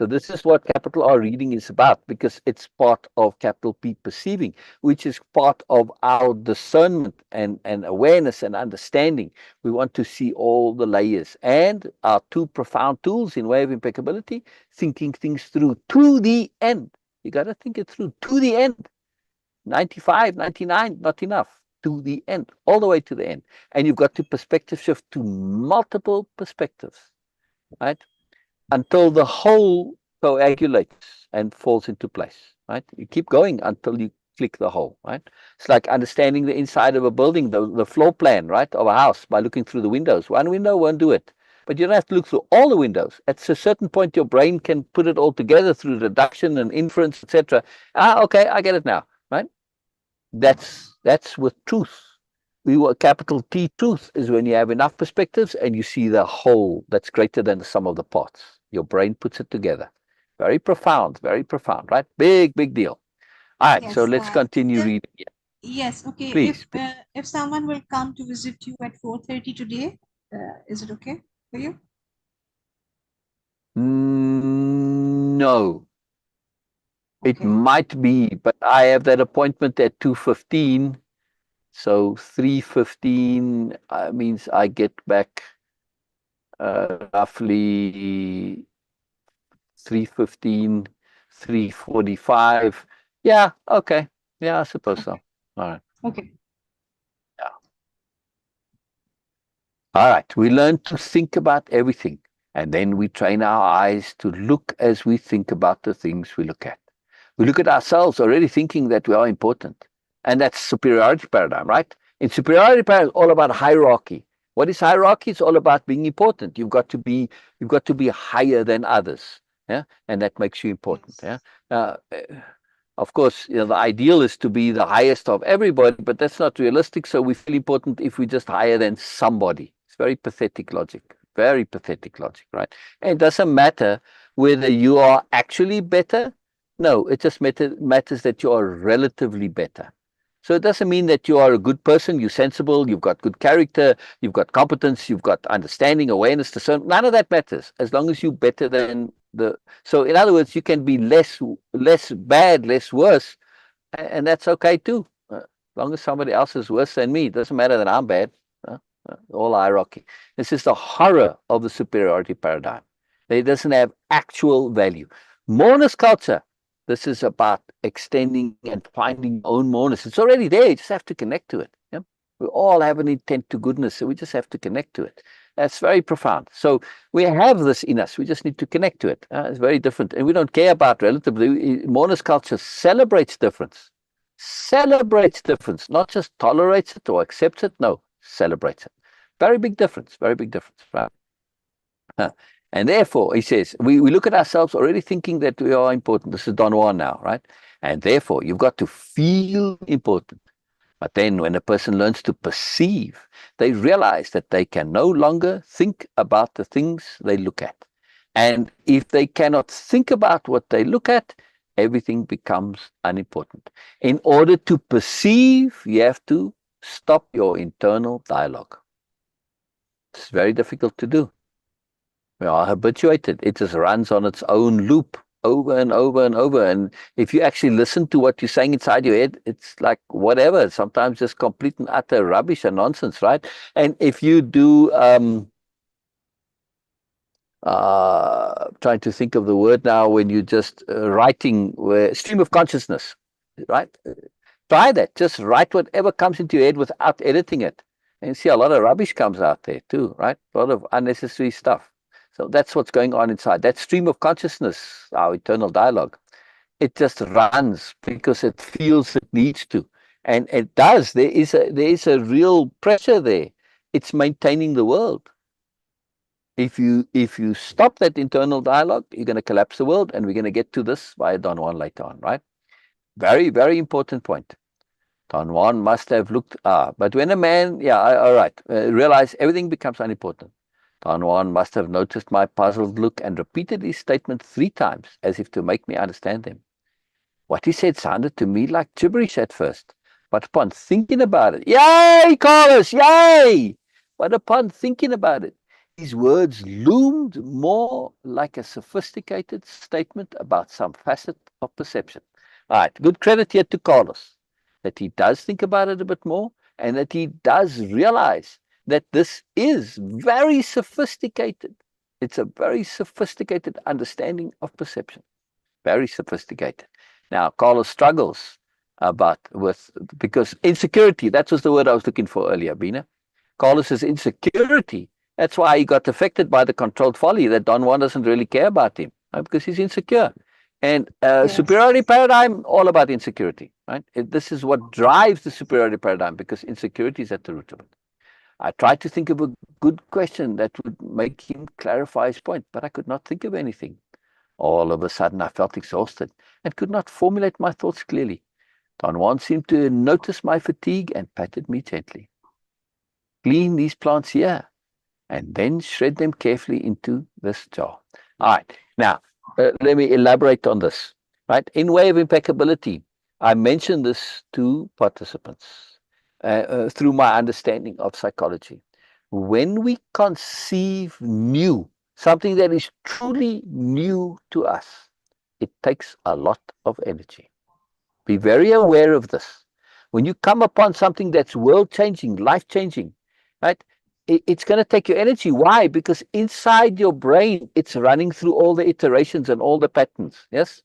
Speaker 1: So this is what capital R reading is about, because it's part of capital P perceiving, which is part of our discernment and awareness and understanding. We want to see all the layers. And our two profound tools in Way of Impeccability, thinking things through to the end. You got to think it through to the end. 95, 99, not enough. To the end, all the way to the end. And you've got to perspective shift to multiple perspectives, right? Until the whole coagulates and falls into place, right? You keep going until you click the whole, right? It's like understanding the inside of a building, the floor plan, right, of a house by looking through the windows. One window won't do it, but you don't have to look through all the windows. At a certain point, your brain can put it all together through deduction and inference, etc. Okay, I get it now, right? That's with truth. We were capital T truth is when you have enough perspectives and you see the whole that's greater than the sum of the parts. Your brain puts it together. Very profound, right? Big deal. All right, so
Speaker 2: Yes.
Speaker 1: let's continue
Speaker 2: If,
Speaker 1: reading. Yeah,
Speaker 2: yes. Okay.
Speaker 1: please.
Speaker 2: If someone will come to visit you at 4:30 today, is it okay for you?
Speaker 1: No, it
Speaker 2: Okay.
Speaker 1: might be, but I have that appointment at 2:15. So 3:15 means I get back roughly 3:15, 3:45. Yeah, okay. Yeah, I suppose so. All right.
Speaker 2: Okay.
Speaker 1: Yeah. All right. We learn to think about everything, and then we train our eyes to look as we think about the things we look at. We look at ourselves already thinking that we are important. And that's superiority paradigm, right? In superiority paradigm, it's all about hierarchy. What is hierarchy? It's all about being important. You've got to be higher than others. Yeah. And that makes you important. Yeah. Uh, of course, the ideal is to be the highest of everybody, but that's not realistic. So we feel important if we're just higher than somebody. It's very pathetic logic. Very pathetic logic, right? And it doesn't matter whether you are actually better. No, it just matters that you are relatively better. So it doesn't mean that you are a good person, you're sensible, you've got good character, you've got competence, you've got understanding, awareness, discernment. None of that matters as long as you're better than the. So in other words, you can be less bad, less worse, and that's okay too. As long as somebody else is worse than me, it doesn't matter that I'm bad. All hierarchy. This is the horror of the superiority paradigm. It doesn't have actual value. Moreness-Culture. This is about extending and finding your own moreness. It's already there. You just have to connect to it. Yeah? We all have an intent to goodness, so we just have to connect to it. That's very profound. So we have this in us. We just need to connect to it. It's very different. And we don't care about relatively. Moreness-Culture celebrates difference. Celebrates difference, not just tolerates it or accepts it. No, celebrates it. Very big difference. Very big difference. Right? And therefore, he says, we look at ourselves already thinking that we are important. This is Don Juan now, right? And therefore, you've got to feel important. But then when a person learns to perceive, they realize that they can no longer think about the things they look at. And if they cannot think about what they look at, everything becomes unimportant. In order to perceive, you have to stop your internal dialogue. It's very difficult to do. We are habituated. It just runs on its own loop over and over and over. And if you actually listen to what you're saying inside your head, it's like whatever, sometimes just complete and utter rubbish and nonsense, right? And if you do, trying to think of the word now, when you just writing, stream of consciousness, right? Try that. Just write whatever comes into your head without editing it. And you see a lot of rubbish comes out there too, right? A lot of unnecessary stuff. So that's what's going on inside. That stream of consciousness, our eternal dialogue, it just runs because it feels it needs to. And it does. There is a real pressure there. It's maintaining the world. If you stop that internal dialogue, you're going to collapse the world, and we're going to get to this via Don Juan later on, right? Very, very important point. Don Juan must have looked, but when a man, all right, realize everything becomes unimportant. Don Juan must have noticed my puzzled look and repeated his statement 3 times, as if to make me understand him. What he said sounded to me like gibberish at first, but upon thinking about it, yay, Carlos, yay! But upon thinking about it, these words loomed more like a sophisticated statement about some facet of perception. All right, good credit here to Carlos, that he does think about it a bit more and that he does realize that this is very sophisticated. It's a very sophisticated understanding of perception. Very sophisticated. Now, Carlos struggles because insecurity, that was the word I was looking for earlier, Beena. Carlos's insecurity, that's why he got affected by the controlled folly, that Don Juan doesn't really care about him, right? Because he's insecure. And superiority
Speaker 2: Yes.
Speaker 1: paradigm, all about insecurity, right? This is what drives the superiority paradigm, because insecurity is at the root of it. I tried to think of a good question that would make him clarify his point, but I could not think of anything. All of a sudden, I felt exhausted and could not formulate my thoughts clearly. Don Juan seemed to notice my fatigue and patted me gently. Clean these plants here and then shred them carefully into this jar. All right, now let me elaborate on this. Right, in Way of Impeccability, I mentioned this to participants through my understanding of psychology. When we conceive new, something that is truly new to us, it takes a lot of energy. Be very aware of this. When you come upon something that's world-changing, life-changing, right? It's going to take your energy. Why? Because inside your brain, it's running through all the iterations and all the patterns. Yes.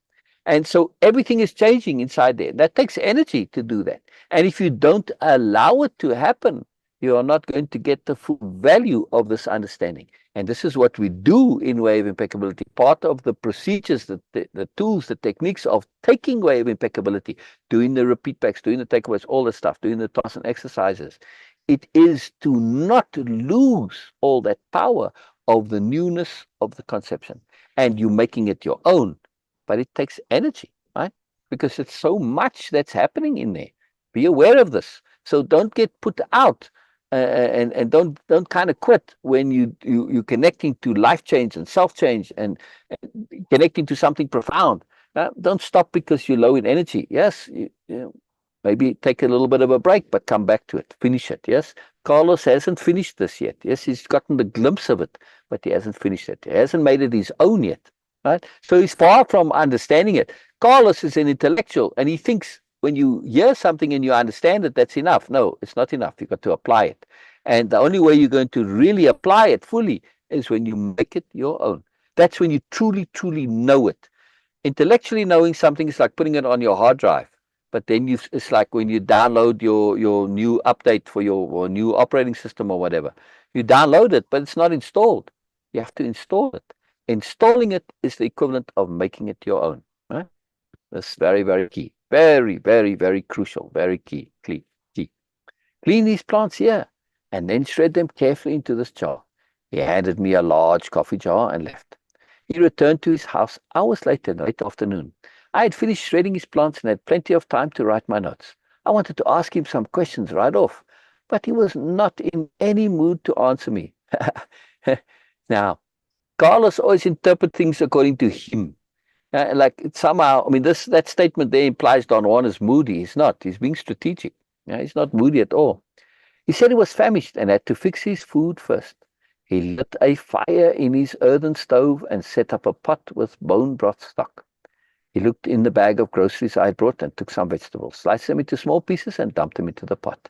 Speaker 1: And so everything is changing inside there. That takes energy to do that. And if you don't allow it to happen, you are not going to get the full value of this understanding. And this is what we do in Way of Impeccability. Part of the procedures, the tools, the techniques of taking Way of Impeccability, doing the repeat backs, doing the takeaways, all the stuff, doing the tasks and exercises. It is to not lose all that power of the newness of the conception. And you making it your own. But it takes energy, right? Because it's so much that's happening in there. Be aware of this. So don't get put out and don't kind of quit when you're connecting to life change and self change and connecting to something profound. Don't stop because you're low in energy. Yes, maybe take a little bit of a break, but come back to it. Finish it. Yes, Carlos hasn't finished this yet. Yes, he's gotten the glimpse of it, but he hasn't finished it. He hasn't made it his own yet. Right? So he's far from understanding it. Carlos is an intellectual, and he thinks when you hear something and you understand it, that's enough. No, it's not enough. You've got to apply it. And the only way you're going to really apply it fully is when you make it your own. That's when you truly, truly know it. Intellectually knowing something is like putting it on your hard drive. But then it's like when you download your new update for your new operating system or whatever. You download it, but it's not installed. You have to install it. Installing it is the equivalent of making it your own. Right? That's very, very key. Very, very, very crucial. Very key. Key. Clean these plants here and then shred them carefully into this jar. He handed me a large coffee jar and left. He returned to his house hours later in the late afternoon. I had finished shredding his plants and had plenty of time to write my notes. I wanted to ask him some questions right off, but he was not in any mood to answer me. Now, Carlos always interprets things according to him. Like somehow, I mean, that statement there implies Don Juan is moody. He's not. He's being strategic. He's not moody at all. He said he was famished and had to fix his food first. He lit a fire in his earthen stove and set up a pot with bone broth stock. He looked in the bag of groceries I had brought and took some vegetables, sliced them into small pieces and dumped them into the pot.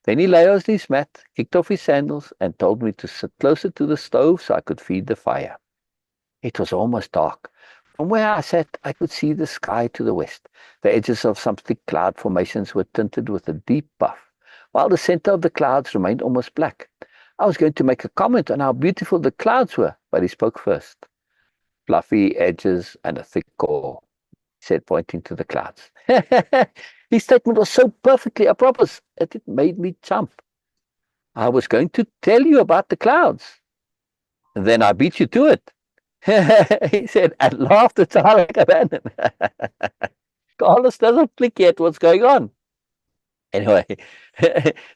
Speaker 1: Then he lay on his mat, kicked off his sandals, and told me to sit closer to the stove so I could feed the fire. It was almost dark. From where I sat, I could see the sky to the west. The edges of some thick cloud formations were tinted with a deep buff, while the center of the clouds remained almost black. I was going to make a comment on how beautiful the clouds were, but he spoke first. Fluffy edges and a thick core, he said, pointing to the clouds. His statement was so perfectly apropos that it made me jump. I was going to tell you about the clouds. And then I beat you to it. He said, and laughed at Tarek Abandon. Carlos doesn't click yet what's going on. Anyway,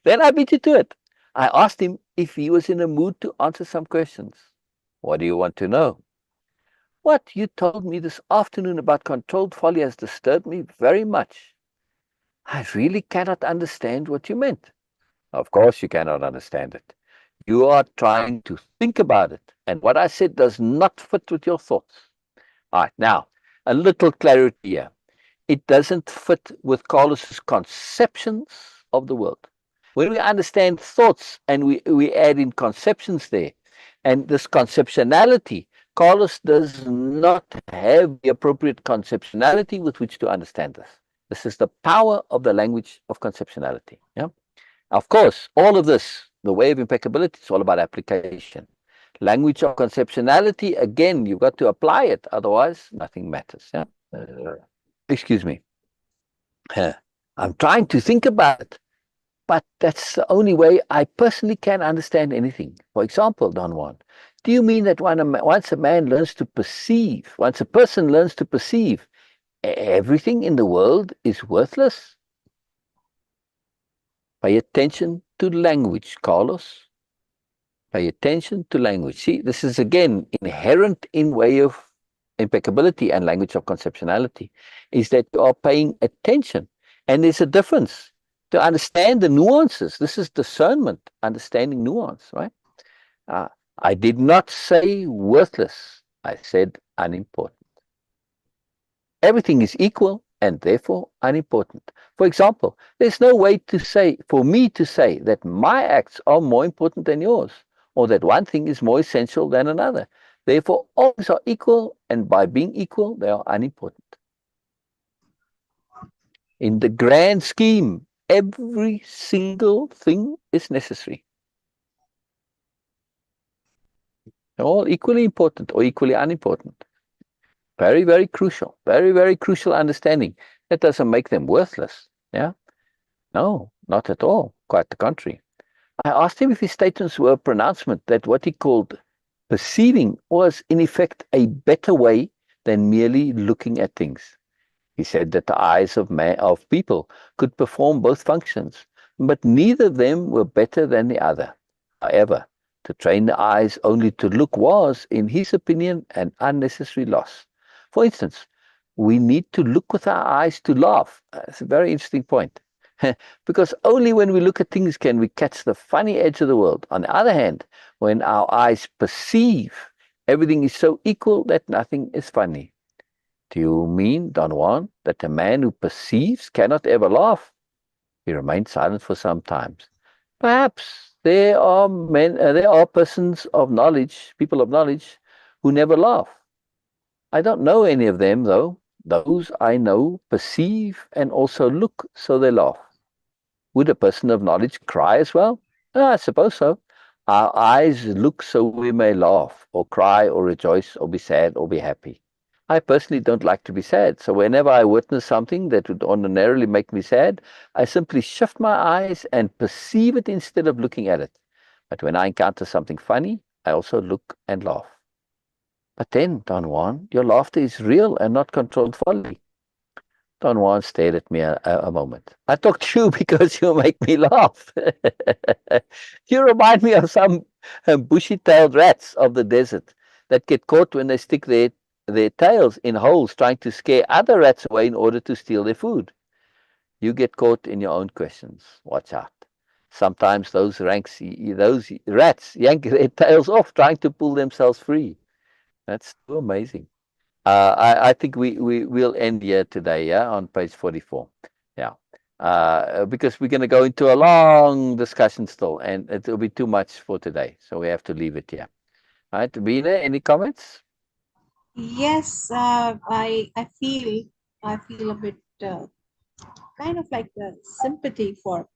Speaker 1: then I beat you to it. I asked him if he was in a mood to answer some questions. What do you want to know? What you told me this afternoon about controlled folly has disturbed me very much. I really cannot understand what you meant. Of course you cannot understand it. You are trying to think about it. And what I said does not fit with your thoughts. All right, now, a little clarity here. It doesn't fit with Carlos's conceptions of the world. When we understand thoughts and we add in conceptions there, and this conceptionality, Carlos does not have the appropriate conceptionality with which to understand this. This is the power of the language of conceptionality. Yeah. Of course, all of this, the way of impeccability, it's all about application. Language of conceptionality, again, you've got to apply it, otherwise nothing matters. Yeah. Excuse me. I'm trying to think about it, but that's the only way I personally can understand anything. For example, Don Juan, do you mean that once a man learns to perceive, once a person learns to perceive, everything in the world is worthless? Pay attention to language, Carlos. Pay attention to language. See, this is again inherent in way of impeccability and language of conceptionality, is that you are paying attention. And there's a difference to understand the nuances. This is discernment, understanding nuance, right? I did not say worthless. I said unimportant. Everything is equal and therefore unimportant. For example, there's no way to say, for me to say that my acts are more important than yours, or that one thing is more essential than another. Therefore, all things are equal, and by being equal, they are unimportant. In the grand scheme, every single thing is necessary. They're all equally important or equally unimportant. Very, very crucial. Very, very crucial understanding. That doesn't make them worthless. Yeah? No, not at all. Quite the contrary. I asked him if his statements were a pronouncement that what he called perceiving was in effect a better way than merely looking at things. He said that the eyes of people could perform both functions, but neither of them were better than the other. However, to train the eyes only to look was, in his opinion, an unnecessary loss. For instance, we need to look with our eyes to laugh. That's a very interesting point. Because only when we look at things can we catch the funny edge of the world. On the other hand, when our eyes perceive, everything is so equal that nothing is funny. Do you mean, Don Juan, that a man who perceives cannot ever laugh? He remained silent for some time. Perhaps there are persons of knowledge, people of knowledge, who never laugh. I don't know any of them, though. Those I know perceive and also look, so they laugh. Would a person of knowledge cry as well? I suppose so. Our eyes look so we may laugh, or cry, or rejoice, or be sad, or be happy. I personally don't like to be sad, so whenever I witness something that would ordinarily make me sad, I simply shift my eyes and perceive it instead of looking at it. But when I encounter something funny, I also look and laugh. But then, Don Juan, your laughter is real and not controlled folly. Don Juan stared at me a moment. I talk to you because you make me laugh. You remind me of some bushy-tailed rats of the desert that get caught when they stick their tails in holes trying to scare other rats away in order to steal their food. You get caught in your own questions. Watch out. Sometimes those rats yank their tails off trying to pull themselves free. That's so amazing. I think we'll end here today, yeah, on page 44. Yeah. Because we're going to go into a long discussion still, and it will be too much for today. So we have to leave it here. All right, Beena, any comments?
Speaker 2: Yes, I feel a bit kind of like sympathy for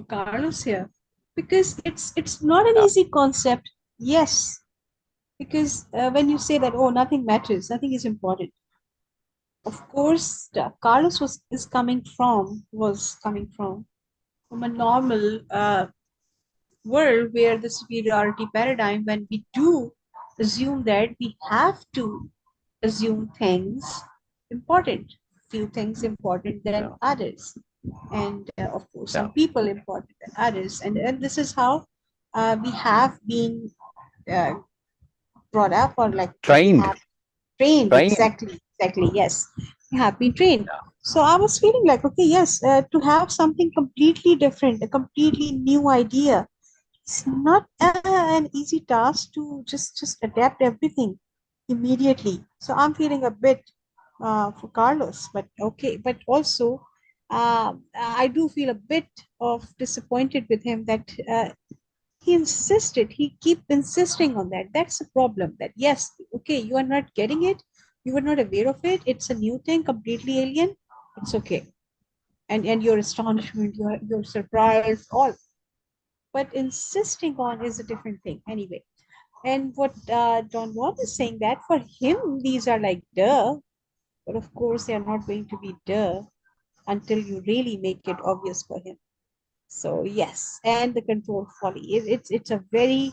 Speaker 2: Carlos here, because it's not an easy concept. Yes, because when you say that, oh, nothing matters, nothing is important. Of course, Carlos was coming from a normal world where the superiority paradigm, when we do assume that we have to assume things important, few things important than others, and of course some people important than others, and this is how we have been uh, brought up, or like we
Speaker 1: Trained.
Speaker 2: have trained. Exactly, yes, we have been trained. So I was feeling like, okay, yes, to have something completely different, a completely new idea, it's not an easy task to just adapt everything immediately. So I'm feeling a bit for Carlos, but okay. But also, I do feel a bit of disappointed with him that he insisted. He keep insisting on that. That's a problem. That yes, okay, you are not getting it. You were not aware of it. It's a new thing, completely alien. It's okay. And your astonishment, your surprise, all. But insisting on is a different thing anyway. And what Don Juan is saying that for him these are like duh, but of course they are not going to be duh until you really make it obvious for him. So yes, and the control folly. It's a very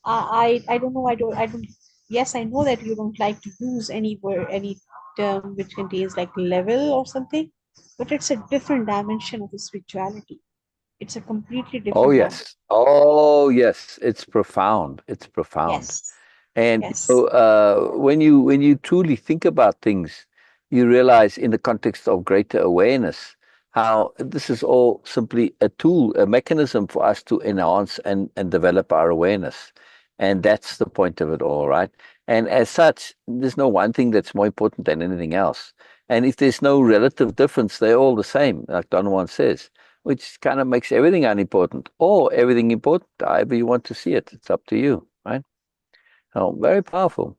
Speaker 2: I don't know, I don't yes, I know that you don't like to use any word, any term which contains like level or something, but it's a different dimension of the spirituality. It's a completely
Speaker 1: Oh
Speaker 2: different dimension.
Speaker 1: yes. Oh yes. It's profound. It's profound.
Speaker 2: Yes,
Speaker 1: And
Speaker 2: yes,
Speaker 1: when you truly think about things, you realize in the context of greater awareness how this is all simply a tool, a mechanism for us to enhance and develop our awareness. And that's the point of it all, right? And as such, there's no one thing that's more important than anything else. And if there's no relative difference, they're all the same, like Don Juan says, which kind of makes everything unimportant or everything important, however you want to see it. It's up to you, right? Oh, very powerful.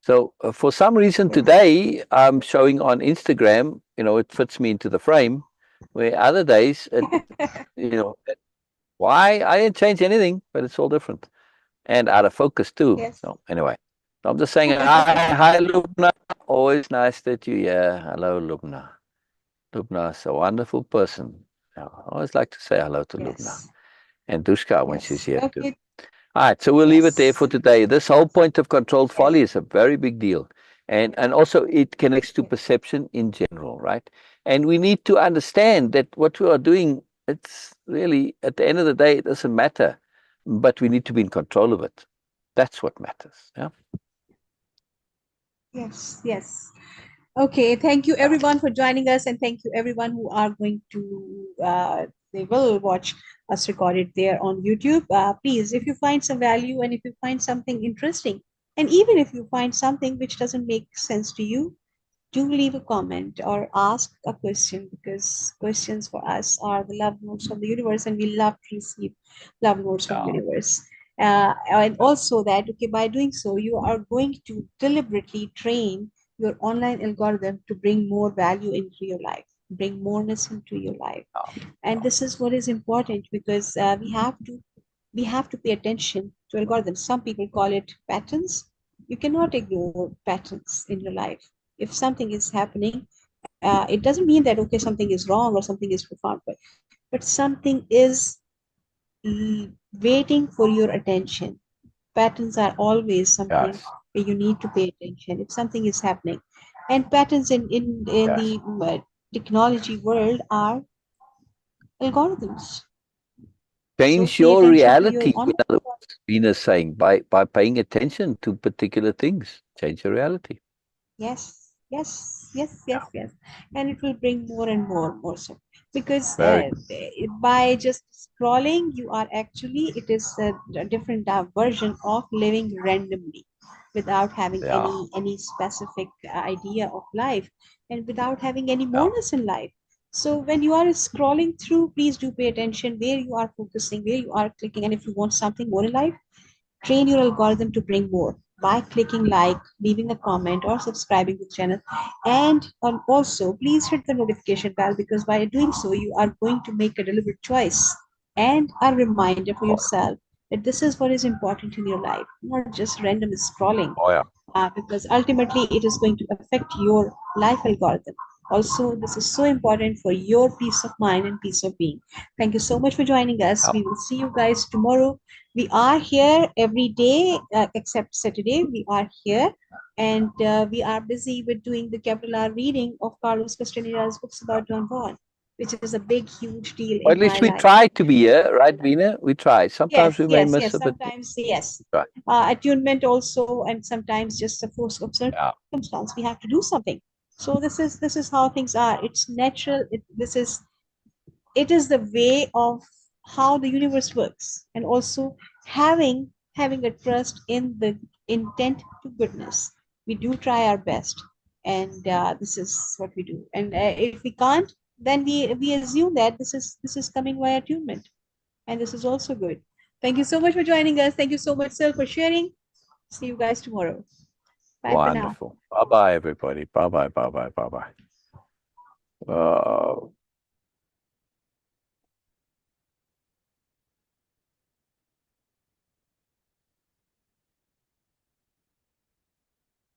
Speaker 1: So for some reason
Speaker 2: yes.
Speaker 1: today, I'm showing on Instagram, it fits me into the frame, where other days, why? I didn't change anything, but it's all different and out of focus too.
Speaker 2: Yes.
Speaker 1: So anyway, so I'm just saying, hi, Lubna. Always nice that you're here. Hello, Lubna. Lubna is a wonderful person. Yeah, I always like to say hello to Lubna
Speaker 2: Yes.
Speaker 1: and Dushka when she's
Speaker 2: Yes.
Speaker 1: here too.
Speaker 2: Okay.
Speaker 1: All right, so we'll leave it there for
Speaker 2: Yes.
Speaker 1: today. This whole point of controlled
Speaker 2: Yes.
Speaker 1: folly is a very big deal. And also it connects to
Speaker 2: Yes.
Speaker 1: perception in general, right? And we need to understand that what we are doing, it's really, at the end of the day, it doesn't matter, but we need to be in control of it. That's what matters. Yeah.
Speaker 2: Yes. Yes. Okay. Thank you
Speaker 1: Yeah.
Speaker 2: everyone for joining us, and thank you everyone who are going to they will watch us recorded there on YouTube. Please, if you find some value and if you find something interesting, and even if you find something which doesn't make sense to you, do leave a comment or ask a question, because questions for us are the love notes from the universe, and we love to receive love notes from
Speaker 1: Yeah.
Speaker 2: universe. And also that, okay, by doing so, you are going to deliberately train your online algorithm to bring more value into your life, bring moreness into your life. And this is what is important, because we have to pay attention to algorithms. Some people call it patterns. You cannot ignore patterns in your life. If something is happening, it doesn't mean that okay, something is wrong or something is profound, but something is waiting for your attention. Patterns are always something
Speaker 1: Yes.
Speaker 2: where you need to pay attention if something is happening. And patterns in
Speaker 1: Yes.
Speaker 2: the technology world are algorithms. So
Speaker 1: Change
Speaker 2: pay
Speaker 1: your
Speaker 2: attention to your
Speaker 1: reality. In
Speaker 2: online.
Speaker 1: other words, Venus saying by paying attention to particular things, change your reality.
Speaker 2: Yes, yes, yes,
Speaker 1: Yeah.
Speaker 2: yes, yes. And it will bring more and more so. Because
Speaker 1: Very.
Speaker 2: by just scrolling, you are actually, it is a different version of living randomly without having
Speaker 1: Yeah.
Speaker 2: any specific idea of life, and without having any
Speaker 1: Yeah.
Speaker 2: moreness in life. So when you are scrolling through, please do pay attention where you are focusing, where you are clicking, and if you want something more in life, train your algorithm to bring more by clicking like, leaving a comment, or subscribing to the channel. And also, please hit the notification bell, because by doing so, you are going to make a deliberate choice and a reminder for yourself that this is what is important in your life, not just random scrolling,
Speaker 1: Oh yeah.
Speaker 2: because ultimately it is going to affect your life algorithm. Also, this is so important for your peace of mind and peace of being. Thank you so much for joining us.
Speaker 1: Yeah.
Speaker 2: We will see you guys tomorrow. We are here every day except Saturday. We are here, and we are busy with doing the capital R reading of Carlos Castaneda's books
Speaker 1: Yeah.
Speaker 2: about Don Juan, which is a big, huge deal
Speaker 1: Or
Speaker 2: in
Speaker 1: at
Speaker 2: my
Speaker 1: least we
Speaker 2: life.
Speaker 1: try to be here, right, Vina? We try. Sometimes
Speaker 2: Yes,
Speaker 1: we may
Speaker 2: yes,
Speaker 1: miss
Speaker 2: yes.
Speaker 1: a bit.
Speaker 2: Sometimes, yes.
Speaker 1: Right.
Speaker 2: Attunement also, and sometimes just a force of
Speaker 1: Yeah.
Speaker 2: circumstance. We have to do something. So this is how things are. It's natural. It is the way of how the universe works, and also having a trust in the intent to goodness. We do try our best, and this is what we do. And if we can't, then we assume that this is coming via attunement, and this is also good. Thank you so much for joining us. Thank you so much, Syl, for sharing. See you guys tomorrow. Bye for now.
Speaker 1: Wonderful. Bye bye, everybody. Bye bye. Bye bye. Bye bye.